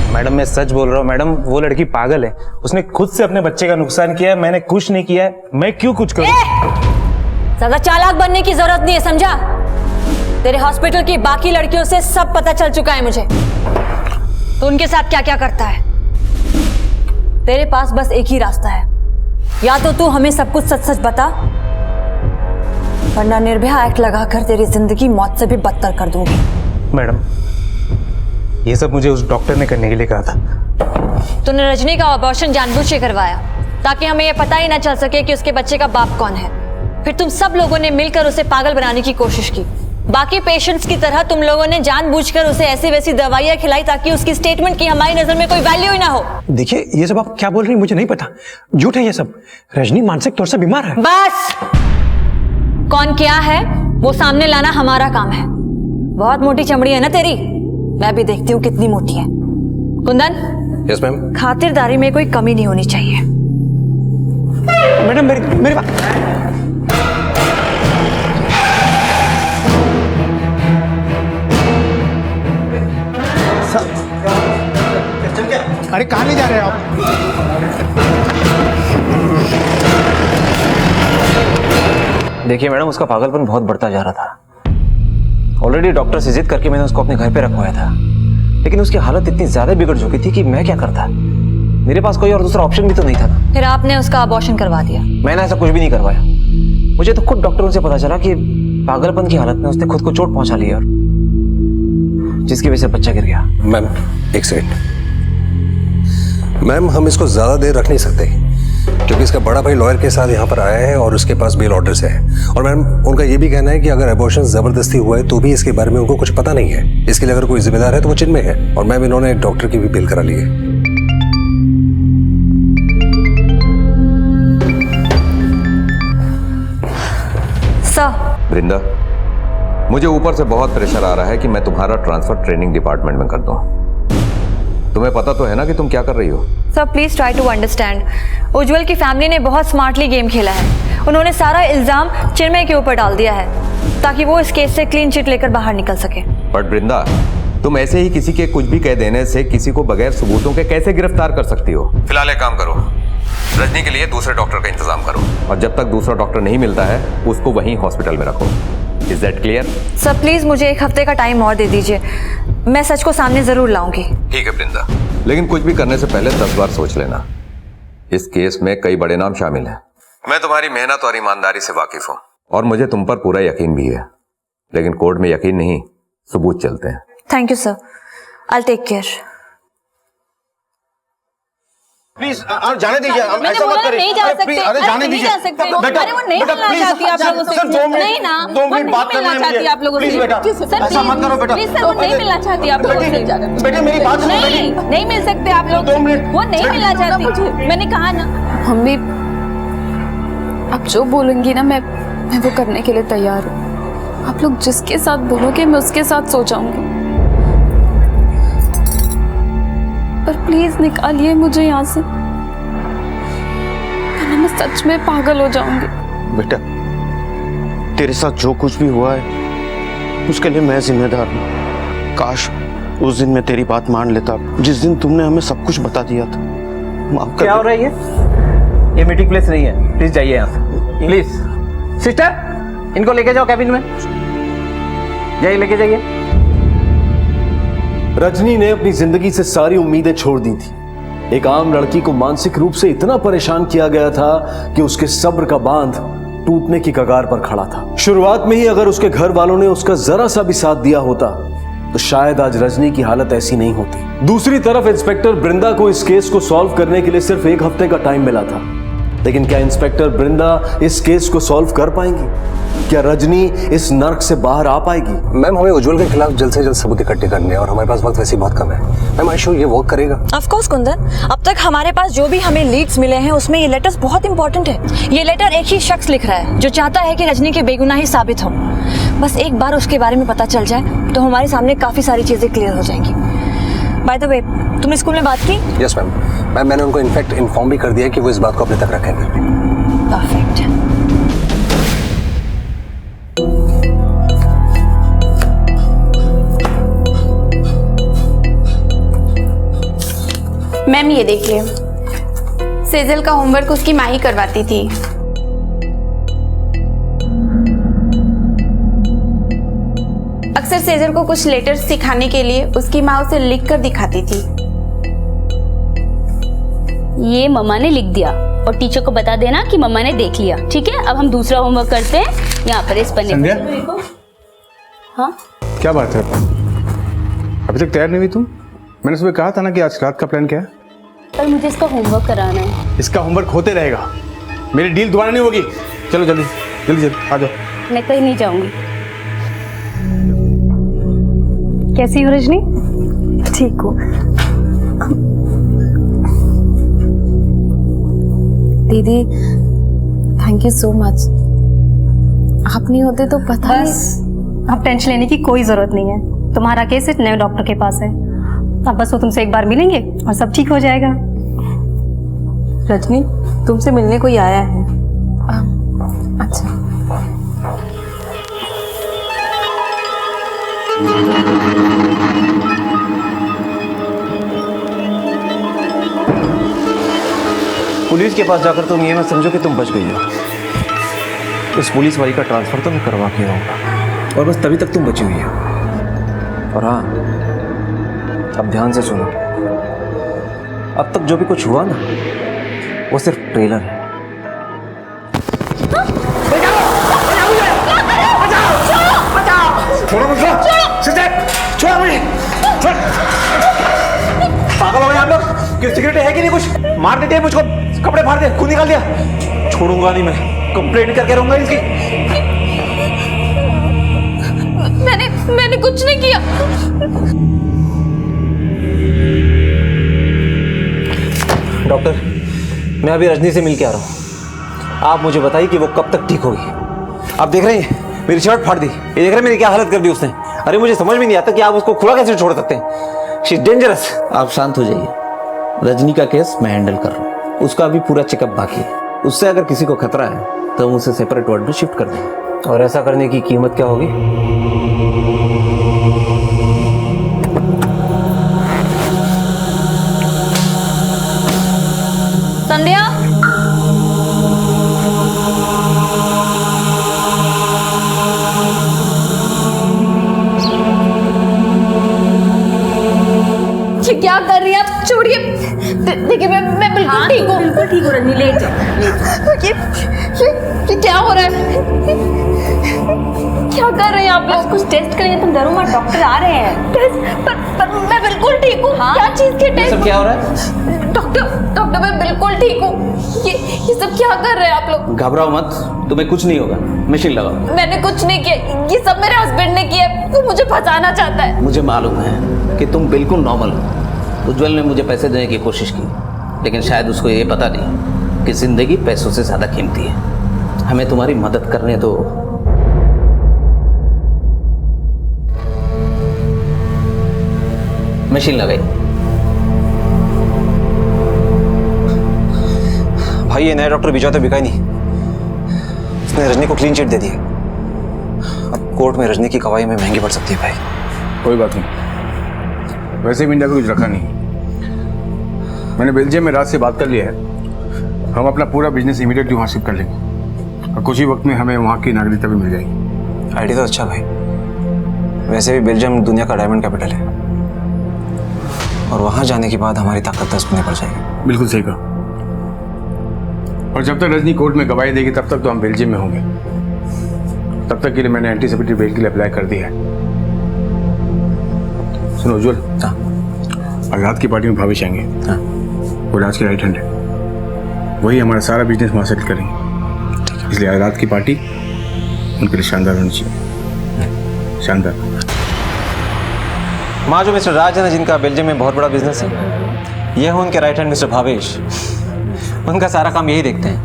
[SPEAKER 16] मैडम मैं सच बोल रहा हूँ मैडम, वो लड़की पागल है। उसने खुद से अपने बच्चे का नुकसान किया है, मैंने कुछ नहीं किया है। मैं क्यों कुछ करूं?
[SPEAKER 12] ज्यादा चालाक बनने की जरूरत नहीं है, समझा? तेरे हॉस्पिटल की बाकी लड़कियों से सब पता चल चुका है मुझे, तो उनके साथ क्या क्या करता है। तेरे पास बस एक ही रास्ता है, या तो तू हमें सब कुछ सच सच बता, वरना निर्भया एक्ट लगाकर तेरी जिंदगी मौत से भी बदतर कर दूंगी।
[SPEAKER 16] मैडम, ये सब मुझे उस डॉक्टर ने करने के लिए कहा था।
[SPEAKER 12] तूने रजनी का अबॉर्शन जानबूझ के करवाया ताकि हमें यह पता ही ना चल सके कि उसके बच्चे का बाप कौन है। फिर तुम सब लोगों ने मिलकर उसे पागल बनाने की कोशिश की। बाकी पेशेंट्स की तरह तुम लोगों ने जानबूझकर उसे ऐसी वैसी दवाइयां खिलाई ताकि उसकी स्टेटमेंट की हमारी नजर में कोई वैल्यू ही ना हो।
[SPEAKER 18] देखिए, ये सब आप क्या बोल रही हैं मुझे नहीं पता, झूठ है ये सब। रजनी मानसिक तौर से बीमार है।
[SPEAKER 12] बस, कौन क्या है वो सामने लाना हमारा काम है। बहुत मोटी चमड़ी है ना तेरी, मैं भी देखती हूँ कितनी मोटी है। Kundan,
[SPEAKER 15] yes ma'am.
[SPEAKER 12] खातिरदारी में कोई कमी नहीं होनी चाहिए।
[SPEAKER 18] मैडम मेरी बात।
[SPEAKER 1] अरे कहाँ ले जा रहे हैं आप?
[SPEAKER 7] देखिए मैडम, उसका पागलपन बहुत बढ़ता जा रहा था। ऑलरेडी डॉक्टर से जिद करके मैंने उसको अपने घर पे रखवाया था, लेकिन उसकी हालत इतनी ज्यादा बिगड़ चुकी थी कि मैं क्या करता। मेरे पास कोई और दूसरा ऑप्शन भी तो नहीं था ना।
[SPEAKER 12] फिर आपने उसका अबॉर्शन करवा दिया?
[SPEAKER 7] मैंने ऐसा कुछ भी नहीं करवाया। मुझे तो खुद डॉक्टरों से पता चला कि पागलपन की हालत में उसने खुद को चोट पहुंचा ली और जिसकी वजह से बच्चा गिर गया।
[SPEAKER 15] मैम एक सेकंड मैम, हम इसको ज्यादा देर रख नहीं सकते क्योंकि इसका बड़ा भाई लॉयर के साथ यहाँ पर आया है और उसके पास बेल ऑर्डर्स है। और मैम उनका ये भी कहना है कि अगर अबॉर्शन जबरदस्ती हुआ है तो भी इसके बारे में उनको कुछ पता नहीं है। इसके लिए अगर कोई जिम्मेदार है तो वो चिन्मय है। और मैम इन्होंने एक डॉक्टर की भी बेल करा ली है।
[SPEAKER 12] सर।
[SPEAKER 21] वृंदा, मुझे ऊपर से बहुत प्रेशर आ रहा है कि मैं तुम्हारा ट्रांसफर ट्रेनिंग डिपार्टमेंट में कर दूं। तुम्हें पता तो है ना कि तुम क्या कर रही हो?
[SPEAKER 12] Sir please try to understand. Ujjwal की फैमिली ने बहुत स्मार्टली गेम खेला है। उन्होंने सारा इल्जाम चिन्मय के ऊपर डाल दिया है ताकि वो इस केस से क्लीन चिट लेकर बाहर निकल सके।
[SPEAKER 21] बट वृंदा, तुम ऐसे ही किसी के कुछ भी कह देने से किसी को बगैर सबूतों के कैसे गिरफ्तार कर सकती हो? फिलहाल एक काम करो, रजनी के लिए दूसरे डॉक्टर का इंतजाम करो और जब तक दूसरा डॉक्टर नहीं मिलता है उसको वहीं हॉस्पिटल में रखो। Is that clear?
[SPEAKER 12] Sir please मुझे एक हफ्ते का टाइम और दे दीजिए, मैं सच को सामने जरूर लाऊंगी।
[SPEAKER 21] ठीक है वृंदा, लेकिन कुछ भी करने से पहले 10 बार सोच लेना। इस केस में कई बड़े नाम शामिल हैं। मैं तुम्हारी मेहनत और ईमानदारी से वाकिफ हूँ और मुझे तुम पर पूरा यकीन भी है, लेकिन कोर्ट में यकीन नहीं, सबूत चलते हैं।
[SPEAKER 12] Thank you sir, I take care.
[SPEAKER 2] Please जाने दीजिए, ऐसा मत करिए।
[SPEAKER 11] नहीं जा सकते,
[SPEAKER 2] अरे जाने दीजिए
[SPEAKER 11] बेटा, अरे वो नहीं मिलना चाहती आप लोगों से। नहीं ना, वो नहीं मिलना चाहती आप लोगों से। सर
[SPEAKER 2] ऐसा मत करो बेटा।
[SPEAKER 11] प्लीज सर, वो नहीं मिलना चाहती आप लोगों से।
[SPEAKER 2] बेटे मेरी बात सुनो।
[SPEAKER 11] नहीं मिल सकते आप लोग, वो नहीं मिलना चाहती, मैंने कहा ना।
[SPEAKER 4] मम्मी आप जो बोलेंगी ना मैं वो करने के लिए तैयार हूँ। आप लोग जिसके साथ बोलोगे मैं उसके साथ सो जाऊंगी, पर प्लीज निकालिए मुझे यहाँ से, वरना मैं सच में पागल हो जाऊंगी।
[SPEAKER 2] बेटा तेरे साथ जो कुछ भी हुआ है उसके लिए मैं जिम्मेदार हूँ। काश उस दिन मैं तेरी बात मान लेता, जिस दिन तुमने हमें सब कुछ बता दिया था। माफ कर।
[SPEAKER 7] क्या हो रहा है ये मीटिंग प्लेस नहीं है, प्लीज जाइए यहाँ से, प्लीज। सिस्टर, इनको लेके जाओ कैबिन में, जाइए लेके जाइए।
[SPEAKER 8] रजनी ने अपनी जिंदगी से सारी उम्मीदें छोड़ दी थी। एक आम लड़की को मानसिक रूप से इतना परेशान किया गया था कि उसके सब्र का बांध टूटने की कगार पर खड़ा था। शुरुआत में ही अगर उसके घर वालों ने उसका जरा सा भी साथ दिया होता तो शायद आज रजनी की हालत ऐसी नहीं होती। दूसरी तरफ इंस्पेक्टर बृंदा को इस केस को सॉल्व करने के लिए सिर्फ 1 हफ्ते का टाइम मिला था, लेकिन क्या इंस्पेक्टर बृंदा इस केस को सॉल्व कर पाएंगी? क्या रजनी इस नर्क से बाहर आ पाएगी?
[SPEAKER 15] मैम, हमें उज्जवल के खिलाफ जल्द से जल्द सबूत इकट्ठे करने हैं और हमारे पास वक्त वैसे ही बहुत कम है। मैम, आई श्योर ये वर्क करेगा।
[SPEAKER 12] ऑफ कोर्स कुंदन, अब तक हमारे पास जो भी हमें लीड्स मिले हैं उसमें ये लेटर्स बहुत इंपॉर्टेंट है। ये लेटर एक ही शख्स लिख रहा है जो चाहता है कि रजनी की बेगुनाही साबित हो। बस एक बार उसके बारे में पता चल जाए तो हमारे सामने काफी सारी चीजें क्लियर हो जाएंगी। बाय द वे, तुमने स्कूल में बात की?
[SPEAKER 15] Yes ma'am. मैम, मैंने उनको इनफैक्ट इन्फॉर्म भी कर दिया कि वो इस बात को अपने तक रखेंगे।
[SPEAKER 12] परफेक्ट।
[SPEAKER 4] मैम, ये देखिए, सेजल का होमवर्क उसकी माँ ही करवाती थी। अक्सर सेजल को कुछ लेटर्स सिखाने के लिए उसकी माँ उसे लिख कर दिखाती थी।
[SPEAKER 3] ये मम्मा ने लिख दिया और टीचर को बता देना कि मम्मा ने देख लिया, ठीक है? अब हम दूसरा होमवर्क करते हैं। यहाँ पर इस पन्ने
[SPEAKER 10] संध्या?
[SPEAKER 3] पर। हाँ,
[SPEAKER 10] क्या बात है? अभी तक तैयार नहीं हुई तुम? मैंने सुबह कहा था ना कि आज रात का प्लान क्या है?
[SPEAKER 3] पर मुझे इसका होमवर्क कराना है।
[SPEAKER 10] इसका होमवर्क होते रहेगा, मेरी डील दोबारा नहीं होगी। चलो जल्दी जल्दी जल्दी आ जाओ।
[SPEAKER 3] मैं कहीं नहीं जाऊंगी।
[SPEAKER 19] कैसी हो रजनी? ठीक हो?
[SPEAKER 4] दीदी, थैंक यू सो मच। आप नहीं होते तो पता
[SPEAKER 19] बस अब टेंशन लेने की कोई जरूरत नहीं है। तुम्हारा केस सिर्फ नए डॉक्टर के पास है। अब बस वो तुमसे एक बार मिलेंगे और सब ठीक हो जाएगा।
[SPEAKER 4] रजनी, तुमसे मिलने कोई आया है। अच्छा।
[SPEAKER 7] पुलिस के पास जाकर तुम ये मत समझो कि तुम बच गई हो। उस पुलिस वाली का ट्रांसफर तो मैं करवा के आऊंगा, और बस तभी तक तुम बची हुई हो। और हाँ, अब ध्यान से सुनो, अब तक जो भी कुछ हुआ ना वो सिर्फ ट्रेलर है। पागल हो गए आप लोग? कि सिगरेट है कि नहीं? कुछ मार देते हैं मुझको, कपड़े फाड़ दे, खून निकाल दिया। छोड़ूंगा नहीं मैं, कंप्लेंट करके रहूंगा इसकी।
[SPEAKER 11] मैंने कुछ नहीं किया।
[SPEAKER 7] डॉक्टर, मैं अभी रजनी से मिल के आ रहा हूँ। आप मुझे बताइए कि वो कब तक ठीक होगी। आप देख रहे हैं मेरी शर्ट फाड़ दी, ये देख रहे हैं मेरी क्या हालत कर दी उसने। अरे मुझे समझ में नहीं आता कि आप उसको खुला कैसे छोड़ सकते हैं। She is dangerous.
[SPEAKER 17] आप शांत हो जाइए, रजनी का केस मैं हैंडल कर रहा हूँ, उसका अभी पूरा चेकअप बाकी है। उससे अगर किसी को खतरा है तो हम उसे सेपरेट वार्ड में शिफ्ट कर देंगे।
[SPEAKER 7] और ऐसा करने की कीमत क्या होगी?
[SPEAKER 11] संध्या, ये क्या कर रही है आप? छोड़िए। देखिए, मैं बिल्कुल ठीक हूँ।
[SPEAKER 3] बिल्कुल ठीक हो रजनी, लेट जाओ।
[SPEAKER 11] ये क्या हो रहा है? क्या कर रहे हैं आप लोग?
[SPEAKER 3] कुछ टेस्ट करेंगे, तुम डरो मत, डॉक्टर आ रहे हैं।
[SPEAKER 11] टेस्ट? पर मैं बिल्कुल ठीक हूँ। हाँ? क्या चीज के टेस्ट?
[SPEAKER 7] सब क्या हो रहा है?
[SPEAKER 11] डॉक्टर मैं बिल्कुल ठीक हूँ। ये सब क्या कर रहे हैं आप लोग?
[SPEAKER 7] घबराओ मत, तुम्हें कुछ नहीं होगा। मशीन लगाओ।
[SPEAKER 11] मैंने कुछ नहीं किया, ये सब मेरे हस्बैंड ने किया। वो मुझे फंसाना चाहता है।
[SPEAKER 7] मुझे मालूम है कि तुम बिल्कुल नॉर्मल हो। उज्जवल ने मुझे पैसे देने की कोशिश की, लेकिन शायद उसको ये पता नहीं कि जिंदगी पैसों से ज्यादा कीमती है। हमें तुम्हारी मदद करने दो। मशीन लगाई। भाई, ये नया डॉक्टर बिका तो बिका ही नहीं। उसने रजनी को क्लीन चिट दे दी। अब कोर्ट में रजनी की गवाही में महंगी पड़ सकती है भाई।
[SPEAKER 10] कोई बात नहीं, वैसे भी इंडिया को कुछ रखा नहीं। मैंने बेल्जियम में रात से बात कर लिया है, हम अपना पूरा बिजनेस इमीडिएटली वहाँ शिफ्ट कर लेंगे और कुछ ही वक्त में हमें वहाँ की नागरिकता भी मिल जाएगी।
[SPEAKER 7] आइडिया तो अच्छा भाई, वैसे भी बेल्जियम दुनिया का डायमंड कैपिटल है और वहाँ जाने के बाद हमारी ताकत 10 गुना बढ़ जाएगी।
[SPEAKER 10] बिल्कुल सही कहा। और जब तक रजनी कोर्ट में गवाही देगी तब तक तो हम बेल्जियम में होंगे। तब तक के लिए मैंने एंटीसिपेटरी बेल के लिए अप्लाई कर दिया है। सुनो उज्जवल, और रात की पार्टी में भावेश आएंगे। वो राज की राइट हैंड है, वही हमारा सारा बिजनेस वहाँ सेटल करेंगे। इसलिए आज रात की पार्टी उनके लिए शानदार होनी चाहिए, शानदार।
[SPEAKER 7] माँ जो मिस्टर राज है ना, जिनका बेल्जियम में बहुत बड़ा बिजनेस है, ये है उनके राइट हैंड मिस्टर भावेश। उनका सारा काम यही देखते हैं।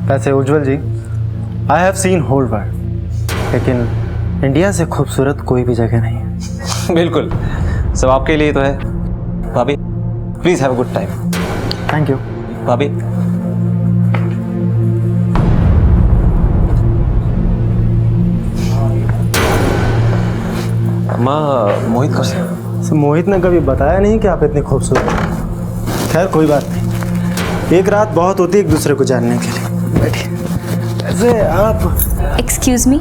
[SPEAKER 20] वैसे Ujjwal ji, I have seen whole world, लेकिन इंडिया से खूबसूरत कोई भी जगह नहीं है।
[SPEAKER 7] बिल्कुल, सब आपके लिए तो है। भाभी please have a good time.
[SPEAKER 20] Thank you
[SPEAKER 7] भाभी। माँ मोहित कौन से?
[SPEAKER 20] मोहित ने कभी बताया नहीं कि आप इतनी खूबसूरत हैं। खैर कोई बात नहीं, एक रात बहुत होती है एक दूसरे को जानने के लिए। बैठिए। ऐसे आप
[SPEAKER 3] एक्सक्यूज मी,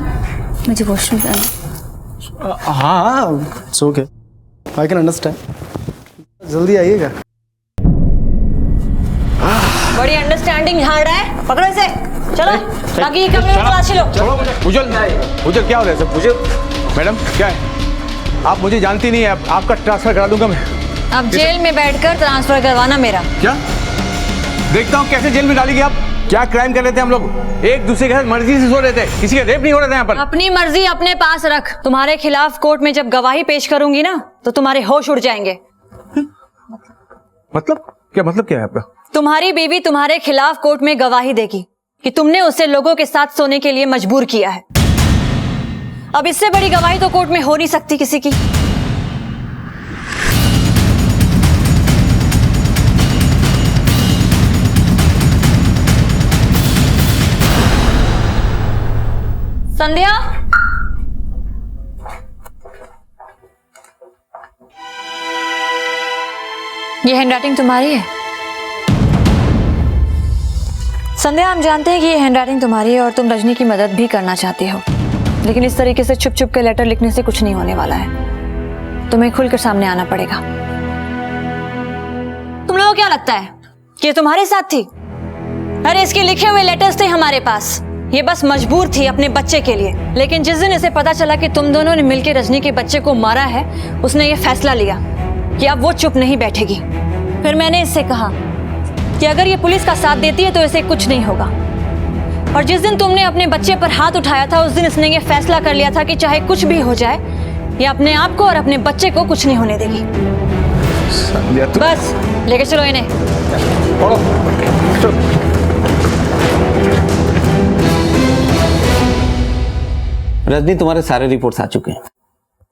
[SPEAKER 3] मुझे वॉशरूम जाना।
[SPEAKER 20] हाँ, it's okay, I can understand. जल्दी आइएगा।
[SPEAKER 12] बड़ी अंडरस्टैंडिंग झाड़ रहा है, पकड़ो इसे, चलो ताकि ये कमरे में तलाशी लो।
[SPEAKER 10] उज्जवल क्या हो रहा है सब? उज्जवल मैडम क्या है? आप मुझे जानती नहीं है, आपका ट्रांसफर करा दूंगा मैं।
[SPEAKER 12] अब जेल में बैठकर ट्रांसफर करवाना मेरा।
[SPEAKER 10] क्या? देखता हूँ कैसे जेल में डालेगी आप। क्या क्राइम कर रहे थे हम लोग? एक दूसरे के साथ मर्जी से सो रहे थे, किसी का रेप नहीं हो रहा था यहाँ पर।
[SPEAKER 12] अपनी मर्जी अपने पास रख। तुम्हारे खिलाफ कोर्ट में जब गवाही पेश करूंगी ना, तो तुम्हारे होश उड़ जाएंगे।
[SPEAKER 10] मतलब क्या है आपका?
[SPEAKER 12] तुम्हारी बीवी तुम्हारे खिलाफ कोर्ट में गवाही देगी कि तुमने उसे लोगों के साथ सोने के लिए मजबूर किया है। अब इससे बड़ी गवाही तो कोर्ट में हो नहीं सकती किसी की। संध्या, ये हैंडराइटिंग तुम्हारी है? संध्या, हम जानते हैं कि ये हैंडराइटिंग तुम्हारी है और तुम रजनी की मदद भी करना चाहती हो, लेकिन इस तरीके से छुप छुप के लेटर लिखने से कुछ नहीं होने वाला है। तुम्हें खुलकर सामने आना पड़ेगा। तुम लोगों को क्या लगता है कि ये तुम्हारे साथ थी? अरे इसके लिखे हुए लेटर्स थे हमारे पास। ये बस मजबूर थी अपने बच्चे के लिए, लेकिन जिस दिन इसे पता चला कि तुम दोनों ने मिलकर रजनी के बच्चे को मारा है, उसने ये फैसला लिया कि अब वो चुप नहीं बैठेगी। फिर मैंने इससे कहा कि अगर ये पुलिस का साथ देती है तो इसे कुछ नहीं होगा। और जिस दिन तुमने अपने बच्चे पर हाथ उठाया था, उस दिन इसने ये फैसला कर लिया था कि चाहे कुछ भी हो जाए, ये अपने आप को और अपने बच्चे को कुछ नहीं होने देगी। बस लेके चलो इन्हें।
[SPEAKER 17] रजनी, तुम्हारे सारे रिपोर्ट्स आ चुके हैं,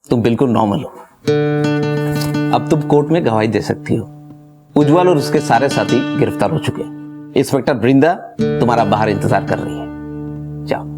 [SPEAKER 17] तुम बिल्कुल नॉर्मल हो। अब तुम कोर्ट में गवाही दे सकती हो। उज्जवल और उसके सारे साथी गिरफ्तार हो चुके हैं। इंस्पेक्टर वृंदा तुम्हारा बाहर इंतजार कर रही है, जाओ।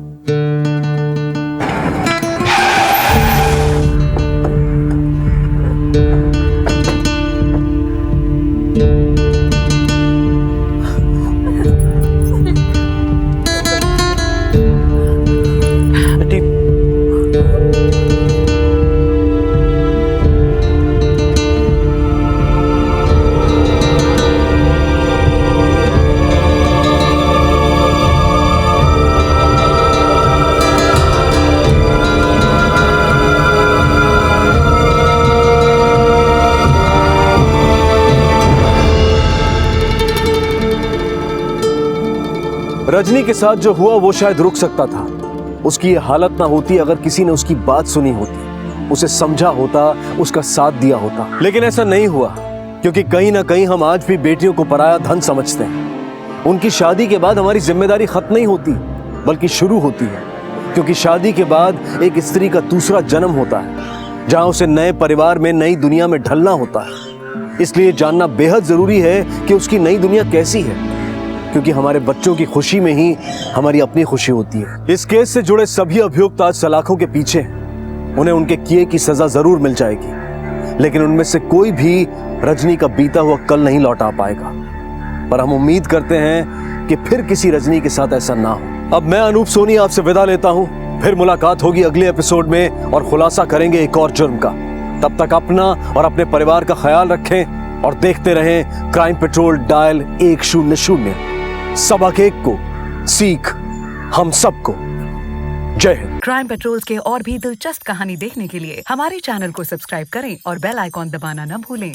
[SPEAKER 8] रजनी के साथ जो हुआ वो शायद रुक सकता था। उसकी ये हालत ना होती अगर किसी ने उसकी बात सुनी होती, उसे समझा होता, उसका साथ दिया होता। लेकिन ऐसा नहीं हुआ, क्योंकि कहीं ना कहीं हम आज भी बेटियों को पराया धन समझते हैं। उनकी शादी के बाद हमारी जिम्मेदारी खत्म नहीं होती, बल्कि शुरू होती है, क्योंकि शादी के बाद एक स्त्री का दूसरा जन्म होता है, जहां उसे नए परिवार में, नई दुनिया में ढलना होता है। इसलिए जानना बेहद जरूरी है कि उसकी नई दुनिया कैसी है। क्योंकि हमारे बच्चों की खुशी में ही हमारी अपनी खुशी होती है। इस केस से जुड़े सभी अभियुक्त आज सलाखों के पीछे हैं। उन्हें उनके किए की सजा जरूर मिल जाएगी, लेकिन उनमें से कोई भी रजनी का बीता हुआ कल नहीं लौटा पाएगा। पर हम उम्मीद करते हैं कि फिर किसी रजनी के साथ ऐसा ना हो। अब मैं अनूप सोनी आपसे विदा लेता हूं। फिर मुलाकात होगी अगले एपिसोड में और खुलासा करेंगे एक और जुर्म का। तब तक अपना और अपने परिवार का ख्याल रखें और देखते रहें क्राइम पेट्रोल डायल 100। सबक एक को, सीख हम सबको। जय हिंद।
[SPEAKER 13] क्राइम पेट्रोल के और भी दिलचस्प कहानी देखने के लिए हमारे चैनल को सब्सक्राइब करें और बेल आइकॉन दबाना न भूलें।